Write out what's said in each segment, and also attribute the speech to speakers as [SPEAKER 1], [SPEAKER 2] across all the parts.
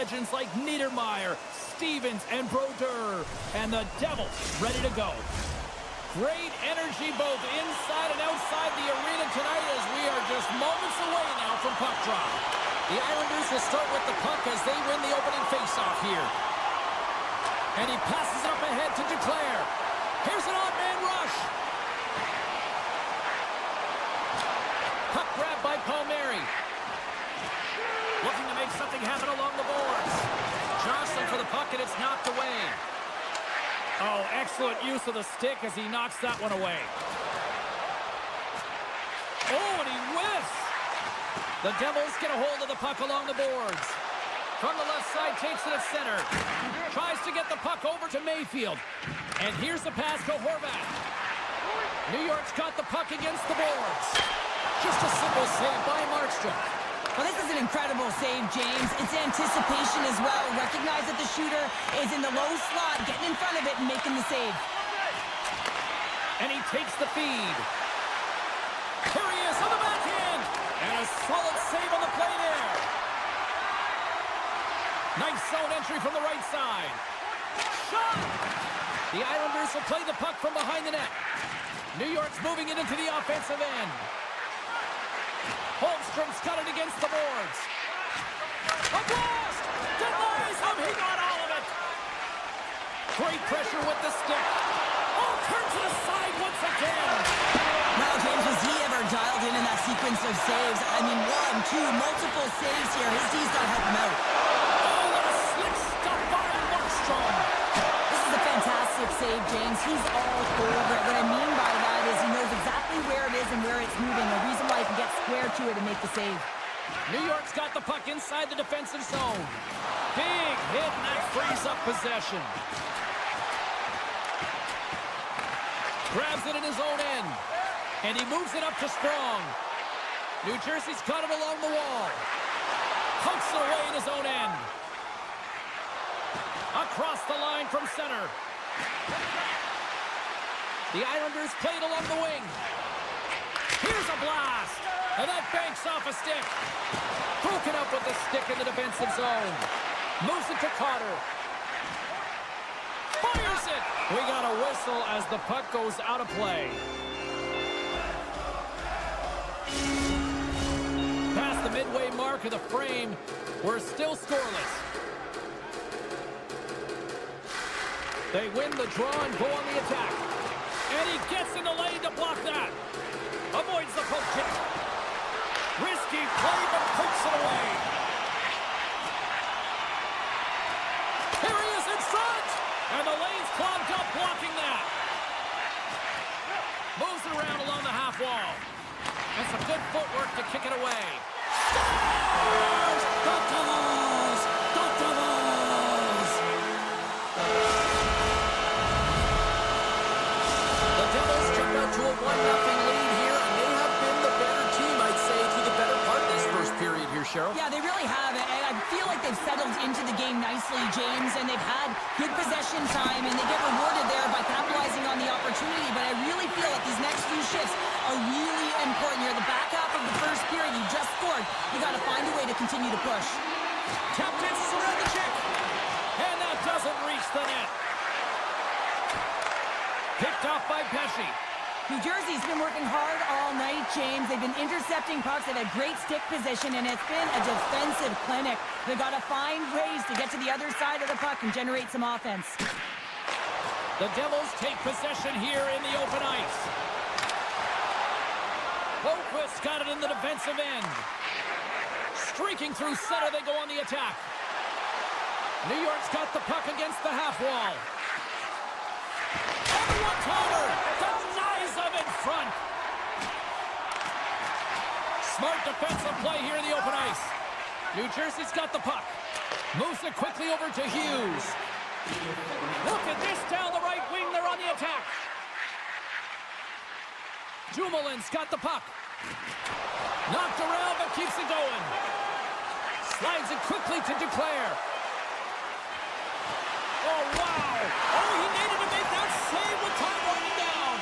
[SPEAKER 1] legends like Niedermeyer, Stevens, and Brodeur. And the Devils ready to go. Great energy both inside and outside the arena tonight as we are just moments away now from puck drop. The Islanders will start with the puck as they win the opening faceoff here. And he passes it up ahead to Duclair. Here's an odd man rush. Puck grab by Palmieri. Looking to make something happen along the boards. Jostling for the puck, and it's knocked away. Oh, excellent use of the stick as he knocks that one away. Oh, and he whiffs. The Devils get a hold of the puck along the boards. From the left side, takes it at center. Tries to get the puck over to Mayfield. And here's the pass to Horvat. New York's got the puck against the boards. Just a simple save by Markstrom.
[SPEAKER 2] Well, this is an incredible save, James. It's anticipation as well. Recognize that the shooter is in the low slot, getting in front of it and making the save.
[SPEAKER 1] And he takes the feed. Here he is on the backhand. And a solid save on the play there. Nice zone entry from the right side. Shot! The Islanders will play the puck from behind the net. New York's moving it into the offensive end. Holmstrom's got it against the boards. A blast! Denies him! He got all of it! Great pressure with the stick. Oh, turns to the side once again.
[SPEAKER 2] Now, James, was he ever dialed in that sequence of saves? I mean, 1, 2, multiple saves here. His D's got to help him out.
[SPEAKER 1] Oh, what a slick stop by Markstrom.
[SPEAKER 2] This is a fantastic save, James. He's all over it. What I mean by that is he knows exactly where it is and where it's moving. A reason why he can get square to it and make the save.
[SPEAKER 1] New York's got the puck inside the defensive zone. Big hit, and that frees up possession. Grabs it in his own end. And he moves it up to Strong. New Jersey's got it along the wall. Pokes it away in his own end. Across the line from center. The Islanders played along the wing. Here's a blast. And that banks off a stick. Broken up with the stick in the defensive zone. Moves it to Carter. Fires it. We got a whistle as the puck goes out of play. Past the midway mark of the frame, we're still scoreless. They win the draw and go on the attack. And he gets in the lane to block that. Avoids the poke check. Risky play, but pokes it away. Here he is in front. And the lane's clogged up blocking that. Moves it around along the half wall. And some good footwork to kick it away. Scores! The Devils! The Devils! The Devils jump out to a 1-0 lead here, and they have been the better team, I'd say, through the better part of this first period here, Cheryl.
[SPEAKER 2] Yeah, they really have. And I feel like they've settled into the game nicely, James, and they've had good possession time, and they get rewarded there by capitalizing on the opportunity. But I really feel like these next few shifts are really important. You're at the back half of the first period. You just scored. You got to find a way to continue to push.
[SPEAKER 1] Tap dances around the check. And that doesn't reach the net. Picked off by Pesce.
[SPEAKER 2] New Jersey's been working hard all night, James. They've been intercepting pucks. They've had great stick position, and it's been a defensive clinic. They've got to find ways to get to the other side of the puck and generate some offense.
[SPEAKER 1] The Devils take possession here in the open ice. Boquist's got it in the defensive end. Streaking through center, they go on the attack. New York's got the puck against the half wall. Everyone Toller denies them in front. Smart defensive play here in the open ice. New Jersey's got the puck. Moves it quickly over to Hughes. Look at this down the right wing. They're on the attack. Dumoulin's got the puck. Knocked around, but keeps it going. Slides it quickly to Duclair. Oh, wow. Oh, he needed to make that save with time winding down.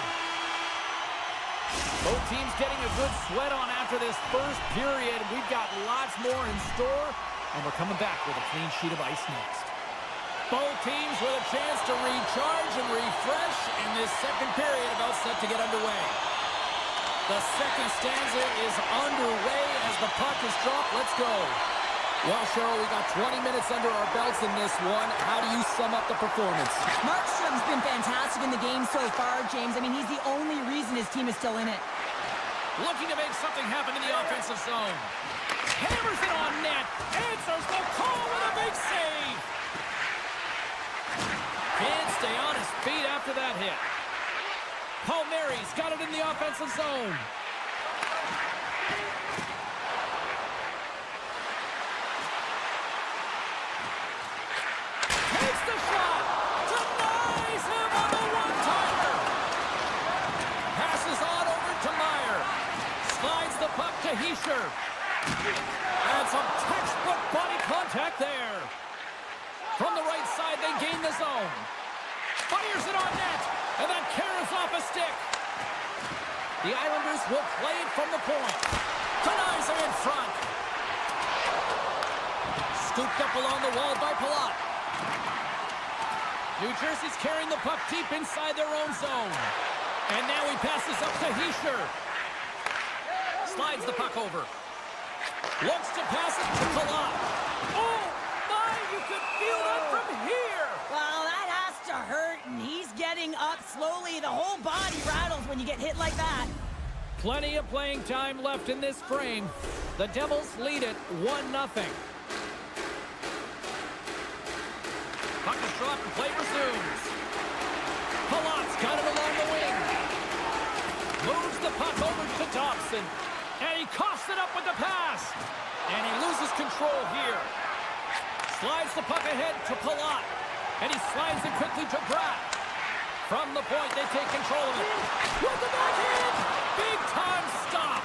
[SPEAKER 1] Both teams getting a good sweat on after this first period. We've got lots more in store. And we're coming back with a clean sheet of ice next. Both teams with a chance to recharge and refresh in this second period about set to get underway. The second stanza is underway as the puck is dropped. Let's go. Well, Cheryl, we got 20 minutes under our belts in this one. How do you sum up the performance?
[SPEAKER 2] Markstrom's been fantastic in the game so far, James. I mean, he's the only reason his team is still in it.
[SPEAKER 1] Looking to make something happen in the offensive zone. Hammers it on net. Answers the call with a big save. Can't stay on his feet after that hit. Palmieri's got it in the offensive zone. Takes the shot. Denies him on the one-timer. Passes on over to Meyer. Slides the puck to Hischier. And some textbook body contact there. From the right side, they gain the zone. Fires it on net. And that carries off a stick. The Islanders will play it from the point. Denies him in front. Scooped up along the wall by Palat. New Jersey's carrying the puck deep inside their own zone. And now he passes up to Hischier. Slides the puck over. Looks to pass it to Palat. Oh, my, you could feel that from here.
[SPEAKER 2] Well, that has to hurt, and he's getting up slowly. The whole body rattles when you get hit like that.
[SPEAKER 1] Plenty of playing time left in this frame. The Devils lead it 1-0. Puck is dropped and play resumes. Palat's got it along the wing. Moves the puck over to Dobson. And he coughs it up with the pass. And he loses control here. Slides the puck ahead to Palat. And he slides it quickly to Pratt. From the point, they take control of it. With the backhand! Big time stop!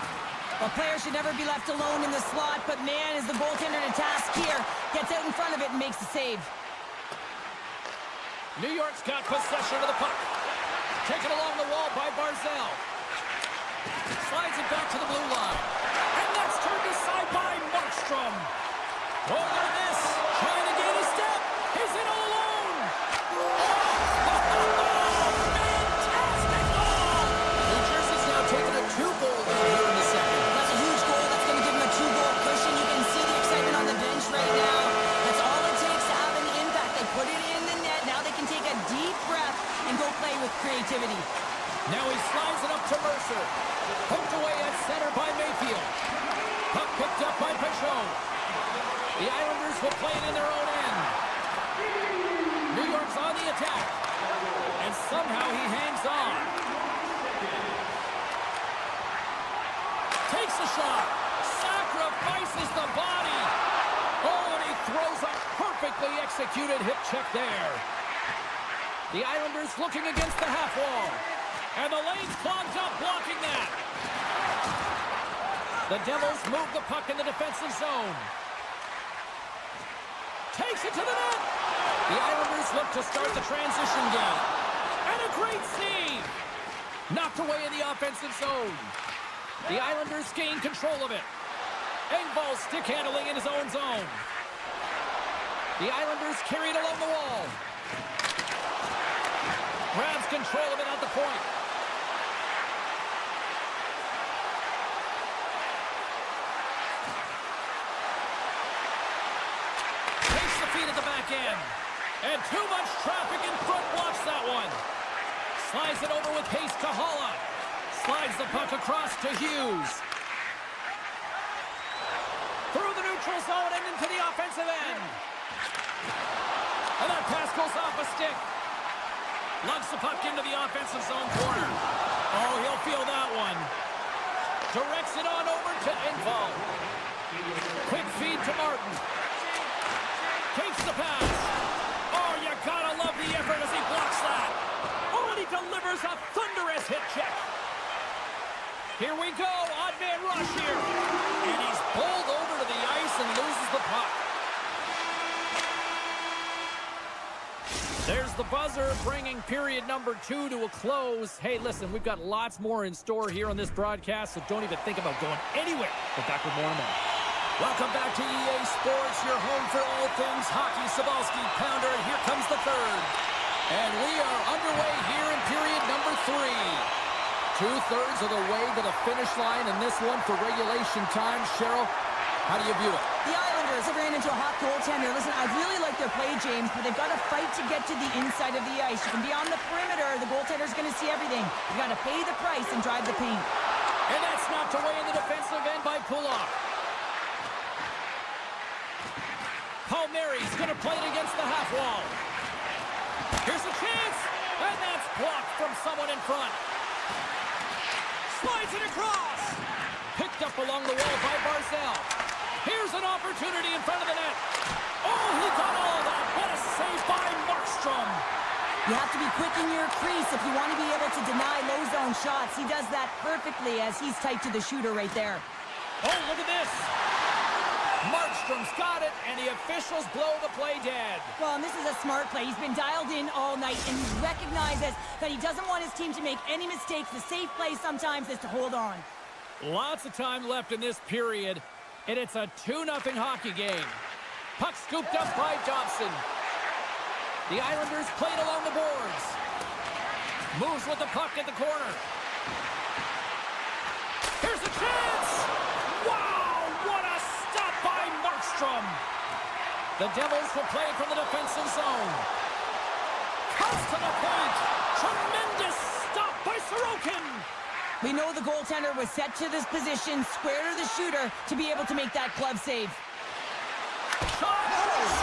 [SPEAKER 2] A player should never be left alone in the slot, but man, is the goaltender to task here. Gets out in front of it and makes the save.
[SPEAKER 1] New York's got possession of the puck. Taken along the wall by Barzal. Slides it back to the blue line. And that's turned aside by Markstrom. Oh, look at this. Trying to gain a step. He's in all alone. Fantastic goal. New Jersey's now taking a 2-goal lead here in the second.
[SPEAKER 2] That's a huge goal. That's going to give him a 2-goal cushion. You can see the excitement on the bench right now. That's all it takes to have an impact. They put it in the net. Now they can take a deep breath and go play with creativity.
[SPEAKER 1] Now he slides it up to Mercer. Poked away at center by Mayfield. Puck picked up by Peugeot. The Islanders will play it in their own end. New York's on the attack. And somehow he hangs on. Takes a shot. Sacrifices the body. Oh, and he throws a perfectly executed hip check there. The Islanders looking against the half wall. And the lane's clogged up, blocking that. The Devils move the puck in the defensive zone. Takes it to the net. The Islanders look to start the transition game. And a great save. Knocked away in the offensive zone. The Islanders gain control of it. Engvall stick handling in his own zone. The Islanders carry it along the wall. Grabs control of it at the point. Takes the feed at the back end. And too much traffic in front blocks that one. Slides it over with pace to Holla. Slides the puck across to Hughes. Through the neutral zone and into the offensive end. And that pass goes off a stick. Lugs the puck into the offensive zone corner. Oh, he'll feel that one. Directs it on over to Engvall. Quick feed to Martin. Takes the pass. Oh, you gotta love the effort as he blocks that. Oh, and he delivers a thunderous hit check. Here we go, odd man rush here. And he's bowled over to the ice and loses the puck. There's the buzzer, bringing period number 2 to a close. Hey, listen, we've got lots more in store here on this broadcast, so don't even think about going anywhere. We're back with more in a moment. Welcome back to EA Sports, your home for all things hockey. Sabalski, Pounder, and here comes the third. And we are underway here in period number 3. 2/3 of the way to the finish line in this one for regulation time. Cheryl, how do you view it?
[SPEAKER 2] The Islanders have ran into a hot goaltender. Listen, I really like their play, James, but they've got to fight to get to the inside of the ice. You can be on the perimeter. The goaltender's going to see everything. You've got to pay the price and drive the paint.
[SPEAKER 1] And that's knocked away in the defensive end by Kulak. Palmieri's going to play it against the half wall. Here's a chance, and that's blocked from someone in front. Slides it across. Picked up along the wall by Barzal. Here's an opportunity in front of the net. Oh, he got all of that. What a save by Markstrom.
[SPEAKER 2] You have to be quick in your crease if you want to be able to deny low zone shots. He does that perfectly as he's tight to the shooter right there.
[SPEAKER 1] Oh, look at this. Markstrom's got it, and the officials blow the play dead.
[SPEAKER 2] Well, and this is a smart play. He's been dialed in all night, and he recognizes that he doesn't want his team to make any mistakes. The safe play sometimes is to hold on.
[SPEAKER 1] Lots of time left in this period, and it's a 2-0 hockey game. Puck scooped up by Dobson. The Islanders played along the boards. Moves with the puck at the corner. Here's a chance! Wow, what a stop by Markstrom! The Devils will play from the defensive zone. Comes to the point. Tremendous stop by Sorokin.
[SPEAKER 2] We know the goaltender was set to this position, square to the shooter, to be able to make that glove save.
[SPEAKER 1] Scores!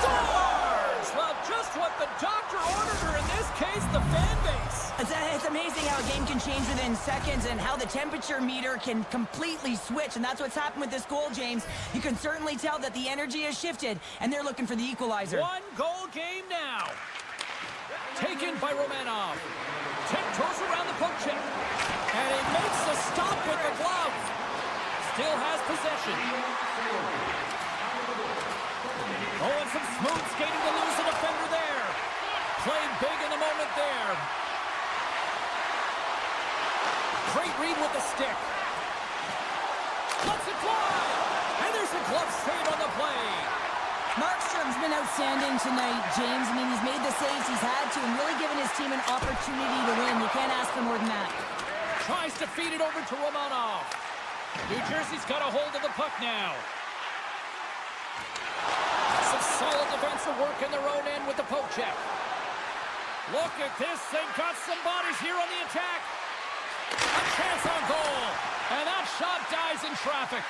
[SPEAKER 1] Well, just what the doctor ordered her, in this case, the fan base.
[SPEAKER 2] It's amazing how a game can change within seconds and how the temperature meter can completely switch, and that's what's happened with this goal, James. You can certainly tell that the energy has shifted, and they're looking for the equalizer.
[SPEAKER 1] 1-goal game now. Taken by Romanov. Tiptoes around the poke check. And he makes the stop with the glove. Still has possession. Oh, and some smooth skating to lose the defender there. Played big in the moment there. Great read with the stick. Lets it fly. And there's a glove save on the play.
[SPEAKER 2] Markstrom's been outstanding tonight, James. I mean, he's made the saves he's had to and really given his team an opportunity to win. You can't ask for more than that.
[SPEAKER 1] Tries to feed it over to Romanov. New Jersey's got a hold of the puck now. Some solid defensive work in their own end with the poke check. Look at this. They've got some bodies here on the attack. A chance on goal. And that shot dies in traffic.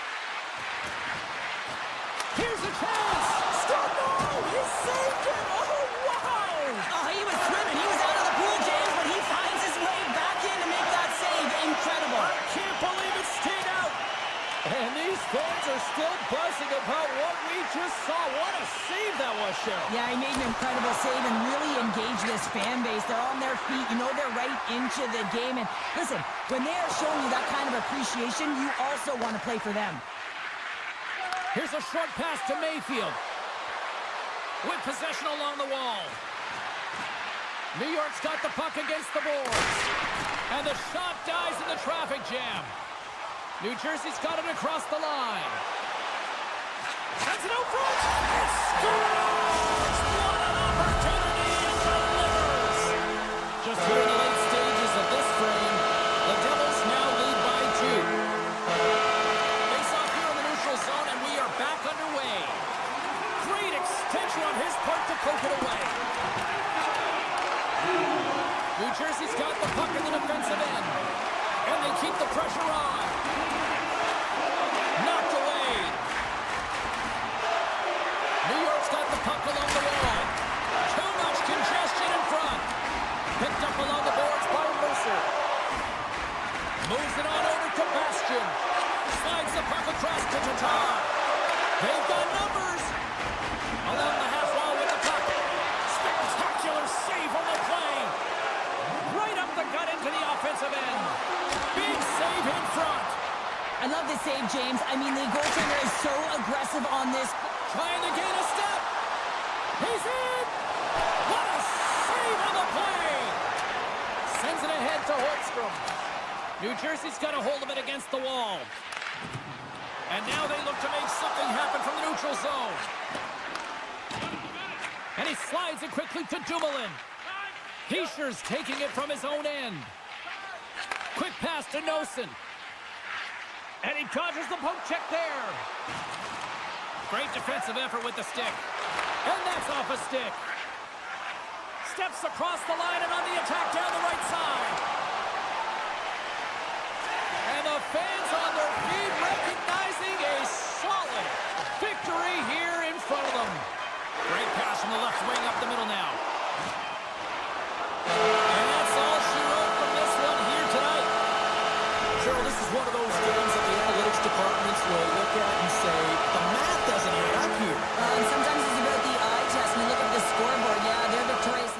[SPEAKER 1] Here's a chance. Stop! No! He saved it! Oh, wow!
[SPEAKER 2] Oh, he was swimming. He was out of the pool, James, but he finds his way back in to make that save. Incredible.
[SPEAKER 1] I can't believe it stayed out. And these fans are still buzzing about what we just saw. What a save that was, Cheryl.
[SPEAKER 2] Yeah, he made an incredible save and really engaged this fan base. They're on their feet. You know they're right into the game. And listen, when they are showing you that kind of appreciation, you also want to play for them.
[SPEAKER 1] Here's a short pass to Mayfield. With possession along the wall. New York's got the puck against the boards. And the shot dies in the traffic jam. New Jersey's got it across the line. Sends it out front. It scores! What an opportunity and delivers! Just here in the late stages of this frame, the Devils now lead by 2. Face off here in the neutral zone, and we are back underway. Great extension on his part to poke it away. New Jersey's got the puck in the defensive end. And they keep the pressure on. Knocked away. New York's got the puck along the wall. Too much congestion in front. Picked up along the boards by Mercer. Moves it on over to Bastian. Slides the puck across to Tatar. They've got numbers. Along the half wall with the puck. Spectacular save on the play. Right up the gut into the offensive end. Big save in front.
[SPEAKER 2] I love this save, James. I mean, the goaltender is so aggressive on this.
[SPEAKER 1] Trying to gain a step. He's in. What a save on the play. Sends it ahead to Holmstrom. New Jersey's got a hold of it against the wall. And now they look to make something happen from the neutral zone. And he slides it quickly to Dumoulin. Heischer's taking it from his own end. Quick pass to Nosen. And he dodges the poke check there. Great defensive effort with the stick. And that's off a stick. Steps across the line and on the attack down the right side. And the fans on their feet recognizing a solid victory here in front of them. Great pass from the left wing up the middle now. And that's all she wrote from this one here tonight.
[SPEAKER 3] Cheryl, this is one of those games that the analytics departments will look at and say, the math doesn't add up here.
[SPEAKER 2] And sometimes it's about the eye test. When you look at the scoreboard, yeah, they're victorious.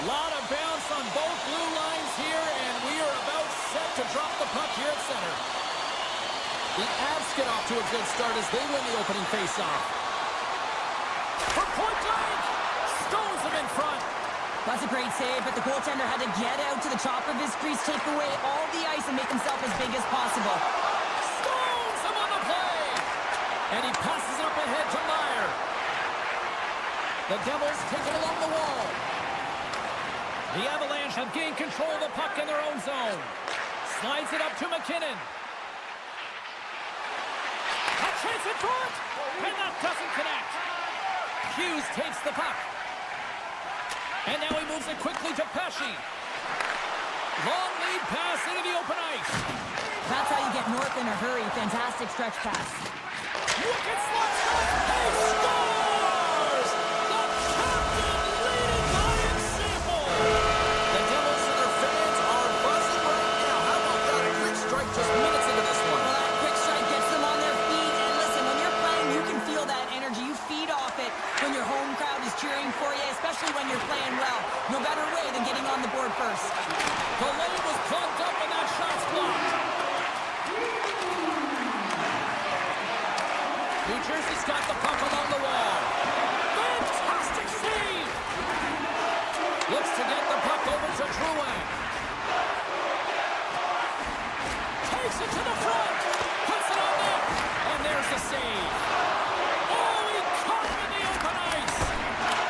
[SPEAKER 1] Lot of bounce on both blue lines here, and we are about set to drop the puck here at center. The Avs get off to a good start as they win the opening faceoff. For point blank! Stones him in front.
[SPEAKER 2] That's a great save, but the goaltender had to get out to the top of his crease, take away all the ice, and make himself as big as possible.
[SPEAKER 1] Stones him on the play! And he passes it up ahead to Meyer. The Devils take it along the wall. The Avalanche have gained control of the puck in their own zone. Slides it up to McKinnon. A chance in front! And that doesn't connect. Hughes takes the puck. And now he moves it quickly to Pesci. Long lead pass into the open ice.
[SPEAKER 2] That's how you get north in a hurry. Fantastic stretch pass.
[SPEAKER 1] Wicked slot shot. He scores! The captain leading by example. The Devils and their fans are buzzing right now. How about that? A quick strike just minutes into this one.
[SPEAKER 2] Well, that quick strike gets them on their feet. And listen, when you're playing, you can feel that energy. You feed off it when your home crowd is cheering for you, especially when you're playing well. No better way than getting on the board first.
[SPEAKER 1] The lane was plugged up and that shot's blocked. New Jersey's got the puck along the wall. Fantastic save! Looks to get the puck over to Drouin. Takes it to the front. Puts it on net. And there's the save. Oh, he caught him in the open ice.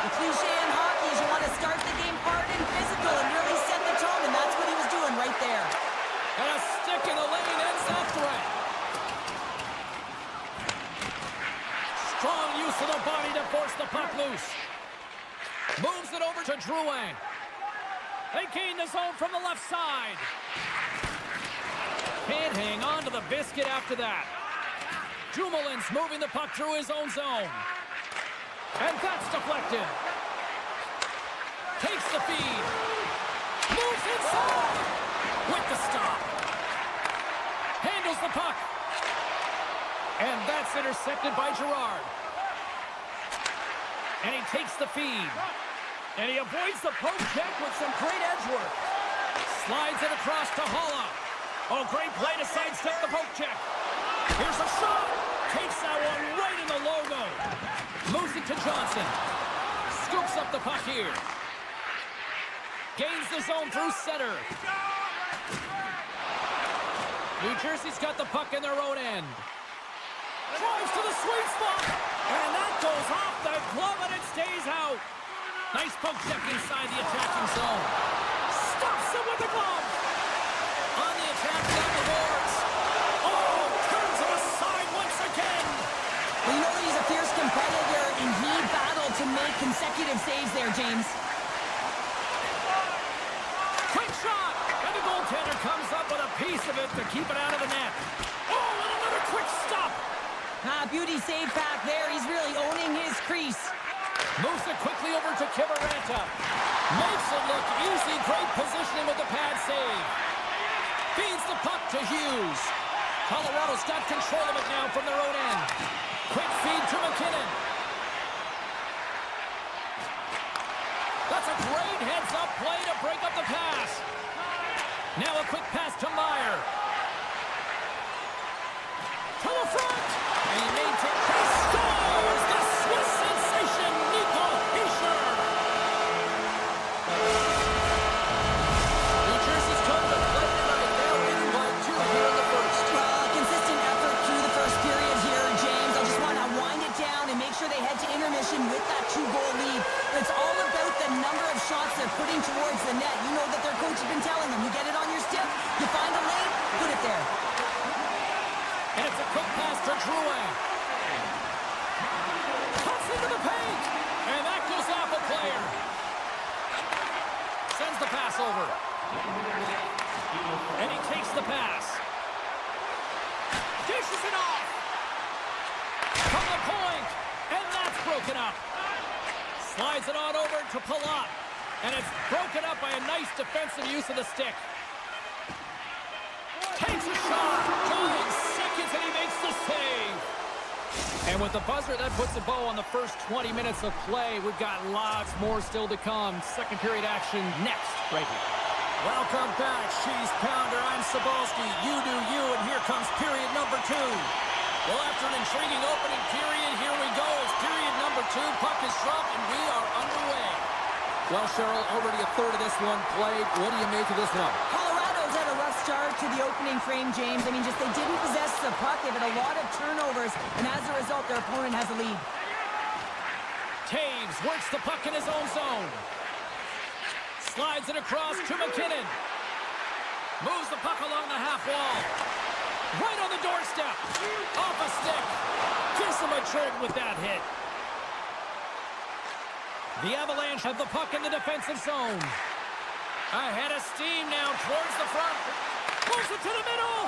[SPEAKER 2] The cliche in hockey is you want to start the game hard and physical and really set the tone, and that's what he was doing right there.
[SPEAKER 1] And a stick in the lane ends that threat. Strong use of the body to force the puck loose. Moves it over to Drouin. They gain the zone from the left side. Can't hang on to the biscuit after that. Dumoulin's moving the puck through his own zone. And that's deflected. Takes the feed. Moves inside. With the stop. Handles the puck. And that's intercepted by Girard. And he takes the feed. And he avoids the poke check with some great edge work. Slides it across to Holla. Oh, great play to sidestep the poke check. Here's a shot. Takes that one right in the logo. Moves it to Johnson. Scoops up the puck here. Gains the zone through center. New Jersey's got the puck in their own end. Drives to the sweet spot. And that goes off the glove and it stays out. Nice poke check inside the attacking zone. Stops him with the glove. On the attack down the boards. Oh, turns him aside once again.
[SPEAKER 2] Well, you know he's a fierce competitor, and he battled to make consecutive saves there, James.
[SPEAKER 1] Quick shot. And the goaltender comes up with a piece of it to keep it out of the net. Oh, and another quick stop.
[SPEAKER 2] Beauty save back there. He's really owning his crease.
[SPEAKER 1] Moves it quickly over to Kivaranta. Makes it look easy. Great positioning with the pad save. Feeds the puck to Hughes. Colorado's got control of it now from their own end. Quick feed to McKinnon. That's a great heads-up play to break up the pass. Now a quick pass to Meyer. To the front. And he maintains. He scores! The Swiss sensation, Nico Hischier. New Jersey's come to play tonight. Now leading by 2 here in the first.
[SPEAKER 2] Consistent effort through the first period here, James. I just want to wind it down and make sure they head to intermission with that 2-goal lead. It's all about the number of shots they're putting towards the net. You know that their coach has been telling them, you get it on your stick, you find a lane, put it there.
[SPEAKER 1] And it's a quick pass to Drouin. Cuts into the paint. And that goes off a player. Sends the pass over. And he takes the pass. Dishes it off. From the point. And that's broken up. Slides it on over to Palat. And it's broken up by a nice defensive use of the stick. Takes a shot. Drives seconds and he makes the save. And with the buzzer, that puts a bow on the first 20 minutes of play. We've got lots more still to come. Second period action next, right here.
[SPEAKER 3] Welcome back, Cheese Pounder. I'm Sabalski. You do you, and here comes period number 2. Well, after an intriguing opening period, here we go. It's period number 2. Puck is dropped, and we are underway. Well, Cheryl, already a third of this one played. What do you make of this one?
[SPEAKER 2] Colorado's had a rough start to the opening frame, James. I mean, just they didn't possess the puck. They've had a lot of turnovers, and as a result, their opponent has a lead.
[SPEAKER 1] Taves works the puck in his own zone. Slides it across to McKinnon. Moves the puck along the half wall. Right on the doorstep. Off a stick. Gives him a jolt with that hit. The Avalanche have the puck in the defensive zone. Ahead of steam now towards the front. Moves it to the middle.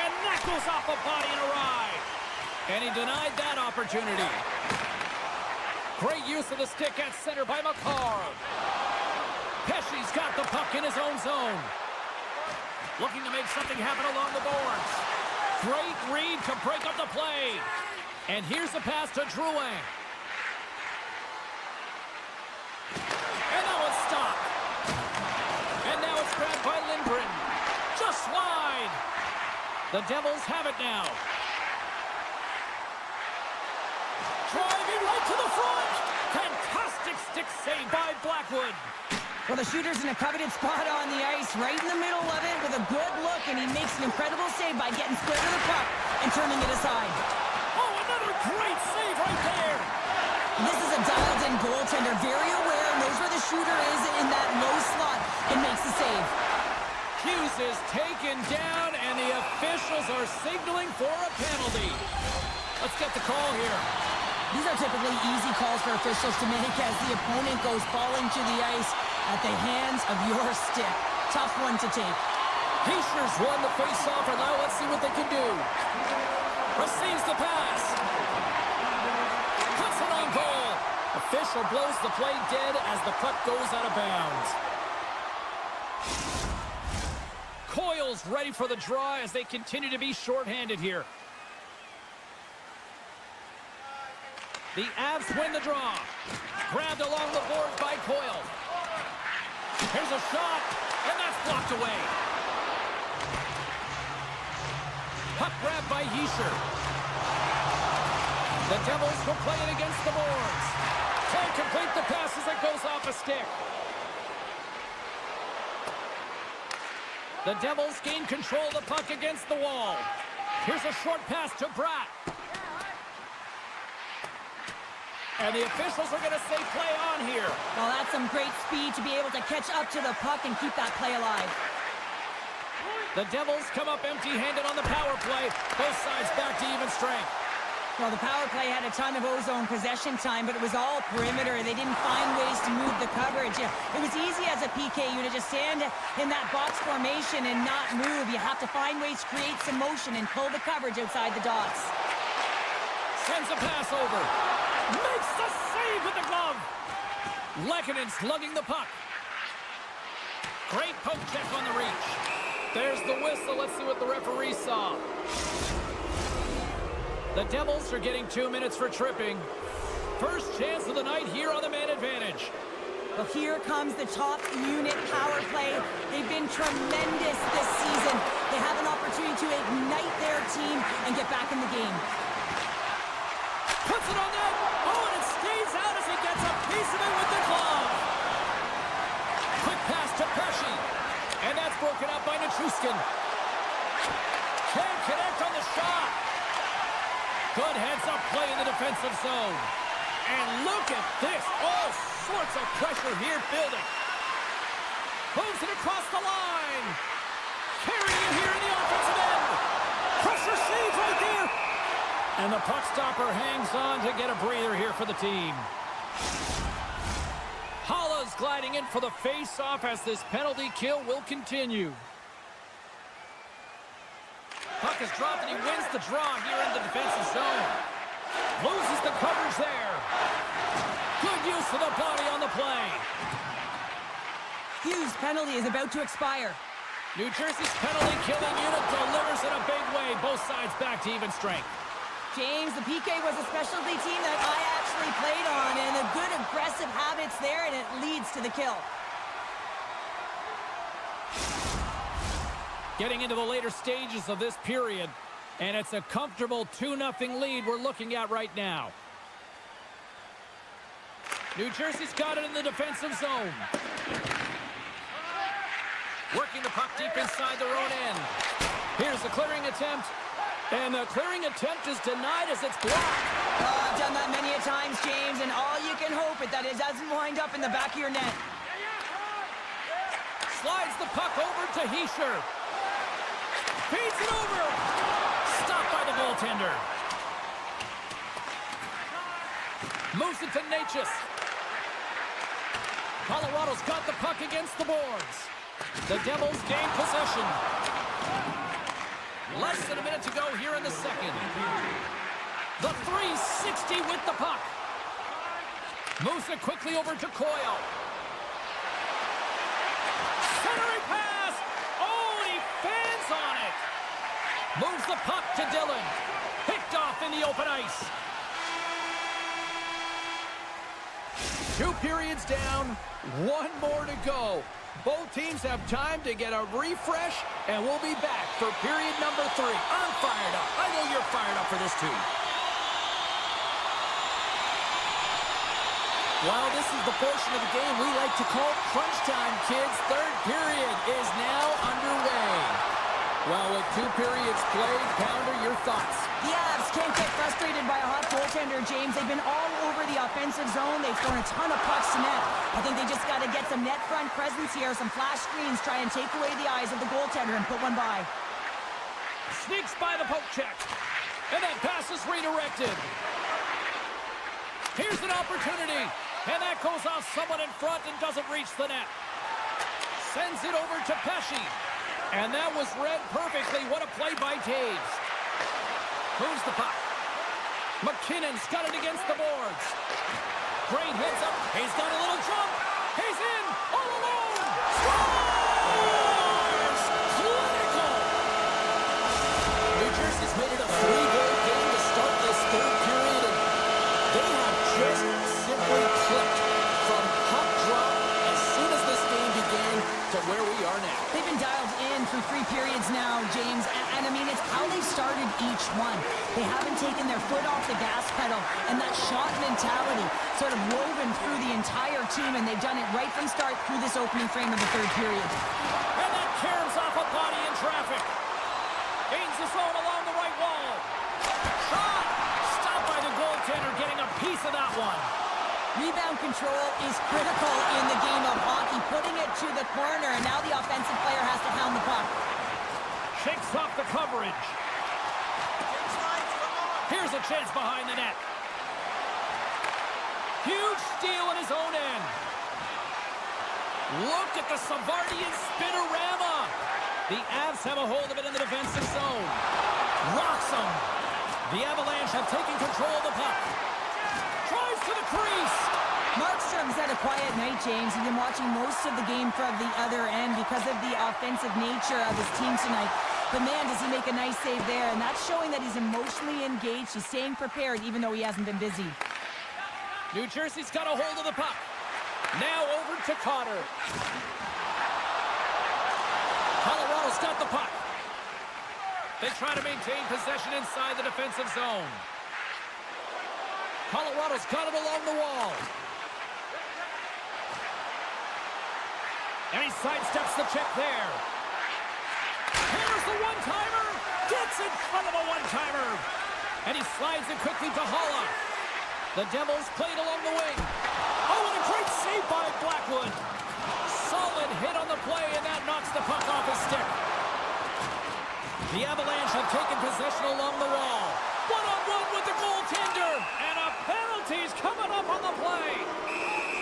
[SPEAKER 1] And that goes off a body and a ride. And he denied that opportunity. Great use of the stick at center by McCarr. Pesci's got the puck in his own zone. Looking to make something happen along the boards. Great read to break up the play. And here's the pass to Drouin. And that one's stopped. And now it's grabbed by Lindgren. Just wide. The Devils have it now. Driving right to the front. Fantastic stick save by Blackwood.
[SPEAKER 2] Well, the shooter's in a coveted spot on the ice, right in the middle of it with a good look, and he makes an incredible save by getting square to the puck and turning it aside.
[SPEAKER 1] Oh, another great save right there.
[SPEAKER 2] This is a dialed-in goaltender, very aware, knows where the shooter is in that low slot, and makes the save.
[SPEAKER 1] Hughes is taken down, and the officials are signaling for a penalty. Let's get the call here.
[SPEAKER 2] These are typically easy calls for officials to make as the opponent goes falling to the ice at the hands of your stick. Tough one to take.
[SPEAKER 1] Heischer's won the face-off, and now let's see what they can do. Receives the pass. Puts it on goal. Official blows the play dead as the puck goes out of bounds. Coyle's ready for the draw as they continue to be shorthanded here. The Avs win the draw. Grabbed along the boards by Coyle. Here's a shot, and that's blocked away. Puck grabbed by Hischer. The Devils will play it against the boards. Can't complete the pass as it goes off a stick. The Devils gain control of the puck against the wall. Here's a short pass to Bratt. And the officials are going to say play on here.
[SPEAKER 2] Well, that's some great speed to be able to catch up to the puck and keep that play alive.
[SPEAKER 1] The Devils come up empty-handed on the power play. Both sides back to even strength.
[SPEAKER 2] Well, the power play had a ton of ozone possession time, but it was all perimeter. They didn't find ways to move the coverage. It was easy as a PK unit to stand in that box formation and not move. You have to find ways to create some motion and pull the coverage outside the dots.
[SPEAKER 1] Sends a pass over. Makes the save with the glove. Lehkonen slugging the puck. Great poke check on the reach. There's the whistle. Let's see what the referee saw. The Devils are getting 2 minutes for tripping. First chance of the night here on the man advantage.
[SPEAKER 2] Well, here comes the top unit power play. They've been tremendous this season. They have an opportunity to ignite their team and get back in the game.
[SPEAKER 1] Puts it on net. Oh, and it stays out as he gets a piece of it with the glove. Quick pass to Pesci. And that's broken up by Nichushkin. Can't connect on the shot. Good heads-up play in the defensive zone. And look at this. All sorts of pressure here building. Moves it across the line. Carrying it here in the offensive end. Pressure save right there. And the puck stopper hangs on to get a breather here for the team. Halla's gliding in for the face-off as this penalty kill will continue. Puck is dropped and he wins the draw here in the defensive zone. Loses the coverage there. Good use of the body on the play.
[SPEAKER 2] Hughes' penalty is about to expire.
[SPEAKER 1] New Jersey's penalty killing unit delivers in a big way. Both sides back to even strength.
[SPEAKER 2] James, the PK was a specialty team that I actually played on, and the good aggressive habits there, and it leads to the kill.
[SPEAKER 1] Getting into the later stages of this period, and it's a comfortable 2-0 lead we're looking at right now. New Jersey's got it in the defensive zone. Working the puck deep inside their own end. Here's the clearing attempt. And the clearing attempt is denied as it's blocked.
[SPEAKER 2] I've done that many a times, James, and all you can hope is that it doesn't wind up in the back of your net.
[SPEAKER 1] Slides the puck over to Hischier. Feeds it over. Stopped by the goaltender. Moves it to Necas. Colorado's got the puck against the boards. The Devils gain possession. Less than a minute to go here in the second. The 360 with the puck. Moves it quickly over to Coyle. Centering pass. Oh, and he fans on it. Moves the puck to Dillon. Picked off in the open ice. 2 periods down. 1 more to go. Both teams have time to get a refresh, and we'll be back for period number 3. I'm fired up. I know you're fired up for this too. Well, this is the portion of the game we like to call crunch time, kids. 3rd period is now underway. Well, with 2 periods played, Pounder, your thoughts?
[SPEAKER 2] The Avs can't get frustrated by a hot goaltender, James. They've been all over the offensive zone. They've thrown a ton of pucks to net. I think they just got to get some net front presence here, some flash screens, try and take away the eyes of the goaltender and put one by.
[SPEAKER 1] Sneaks by the poke check. And that pass is redirected. Here's an opportunity. And that goes off someone in front and doesn't reach the net. Sends it over to Pesce. And that was read perfectly. What a play by Taves. Moves the puck. McKinnon's got it against the boards. Great hits up. He's got a little jump. He's in all alone. Scores! Clinical! New Jersey's made it a 3-goal game to start this 3rd period, and they have just simply clicked from puck drop as soon as this game began to where we are now.
[SPEAKER 2] They've been dialed in through 3 periods now, James, and I mean, it's how they've started each one. They haven't taken their foot off the gas pedal, and that shot mentality sort of woven through the entire team, and they've done it right from start through this opening frame of the 3rd period.
[SPEAKER 1] And that caroms off a body in traffic. Gains the zone along the right wall. Shot! Stopped by the goaltender, getting a piece of that one.
[SPEAKER 2] Rebound control is critical in the game of hockey, putting it to the corner, and now the offensive player has to hound the puck.
[SPEAKER 1] Shakes off the coverage. Here's a chance behind the net. Huge steal in his own end. Look at the Savardian spinorama. The Avs have a hold of it in the defensive zone. Rocks them. The Avalanche have taken control of the puck. Drives to the crease.
[SPEAKER 2] Markstrom's had a quiet night, James. He's been watching most of the game from the other end because of the offensive nature of his team tonight. But man, does he make a nice save there, and that's showing that he's emotionally engaged. He's staying prepared even though he hasn't been busy.
[SPEAKER 1] New Jersey's got a hold of the puck. Now over to Cotter. Colorado's got the puck. They try to maintain possession inside the defensive zone. Colorado's got it along the wall. And he sidesteps the check there. Here's the one-timer. Gets in front of a one-timer. And he slides it quickly to Holla. The Devils played along the wing. Oh, and a great save by Blackwood. Solid hit on the play, and that knocks the puck off his stick. The Avalanche have taken possession along the wall. One-on-one with the goaltender. And a penalty's coming up on the play.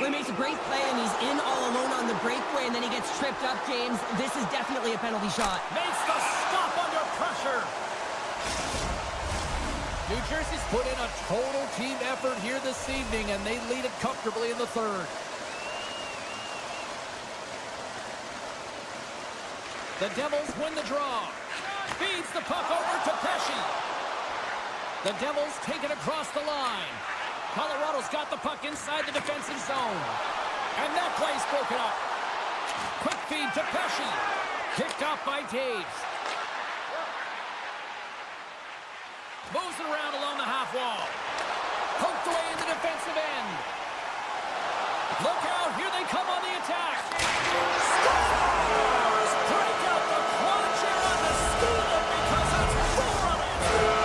[SPEAKER 2] Well, he makes a great play, and he's in all alone on the breakaway, and then he gets tripped up, James. This is definitely a penalty shot.
[SPEAKER 1] Makes the stop under pressure. New Jersey's put in a total team effort here this evening, and they lead it comfortably in the 3rd. The Devils win the draw. Feeds the puck over to Pesce. The Devils take it across the line. Colorado's got the puck inside the defensive zone. And that play's broken up. Quick feed to Pesci. Picked off by Taves. Moves it around along the half wall. Poked away in the defensive end. Look out, here they come on the attack. Scores! Break out the quad chair on the school because it's 4 on it.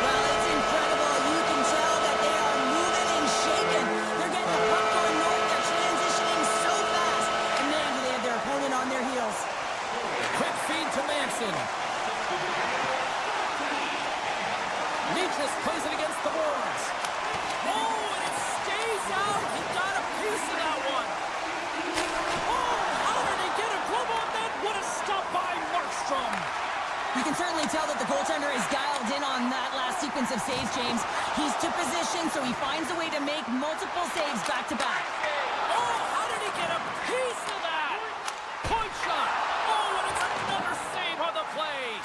[SPEAKER 2] Well, it's incredible. You can tell that they are moving and shaking. They're getting the puck going north. They're transitioning so fast. And man, do they have their opponent on their heels.
[SPEAKER 1] Quick feed to Manson. Nietzsche plays it against the boards. Oh, and it stays out. He got a piece of that one. Oh, how did he get a glove on that? What a stop by Markstrom.
[SPEAKER 2] You can certainly tell that the goaltender is dialed in on that last sequence of saves, James. He's to position, so he finds a way to make multiple saves back-to-back.
[SPEAKER 1] Oh, how did he get a piece of that? Point shot. Oh, and it's another save on the play.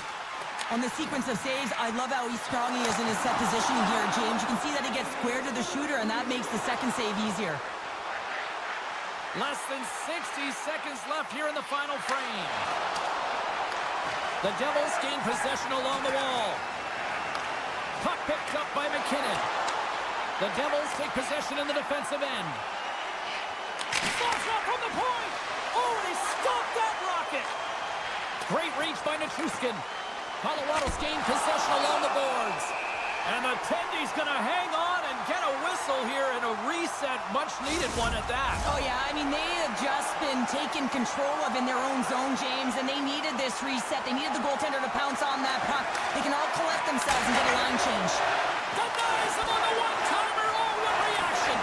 [SPEAKER 2] On the sequence of saves, I love how strong he is in his set positioning here, James. You can see that he gets square to the shooter, and that makes the second save easier.
[SPEAKER 1] Less than 60 seconds left here in the final frame. The Devils gain possession along the wall. Puck picked up by McKinnon. The Devils take possession in the defensive end. Slot shot from the point. Oh, and he stopped that rocket. Great reach by Nichushkin. Colorado's gained possession along the boards. And the Tendy's going to hang on and get a whistle here and a reset, much-needed one at that.
[SPEAKER 2] Oh, yeah, I mean, they have just been taken control of in their own zone, James, and they needed this reset. They needed the goaltender to pounce on that puck. They can all collect themselves and get a line change.
[SPEAKER 1] Denies him on the one-timer. Oh, what reaction.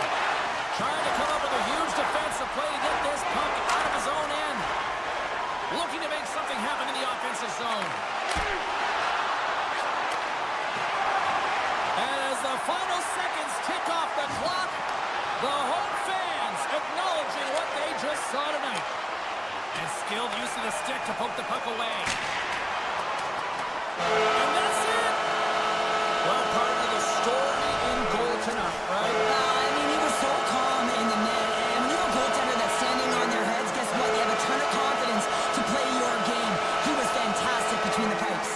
[SPEAKER 1] Trying to come up with a huge defensive play to get this puck out of his own end. Looking to make something happen in the offensive zone. As the final seconds tick off the clock, the home fans acknowledging what they just saw tonight. And skilled use of the stick to poke the puck away. And that's it. Well, part of the story in goal tonight, right?
[SPEAKER 2] I mean, he was so calm in the net. And when you have a goaltender that's standing on their heads, guess what? They have a ton of confidence to play your game. He was fantastic between the pipes.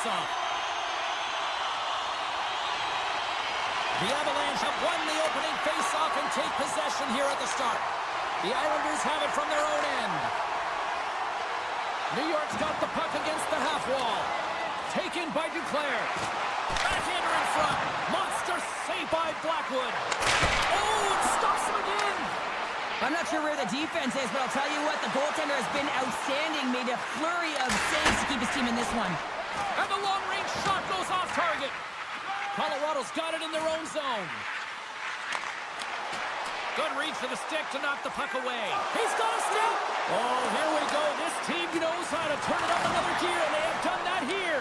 [SPEAKER 1] faceoff. The Avalanche have won the opening faceoff and take possession here at the start. The Islanders have it from their own end. New York's got the puck against the half wall. Taken by Duclair. Backhander in front. Monster save by Blackwood. Oh, it stops him again.
[SPEAKER 2] I'm not sure where the defense is, but I'll tell you what, the goaltender has been outstanding. Made a flurry of saves to keep his team in this one.
[SPEAKER 1] And the long-range shot goes off target. Colorado's got it in their own zone. Good reach to the stick to knock the puck away. He's got a stick. Oh, here we go. This team knows how to turn it up another gear, and they have done that here.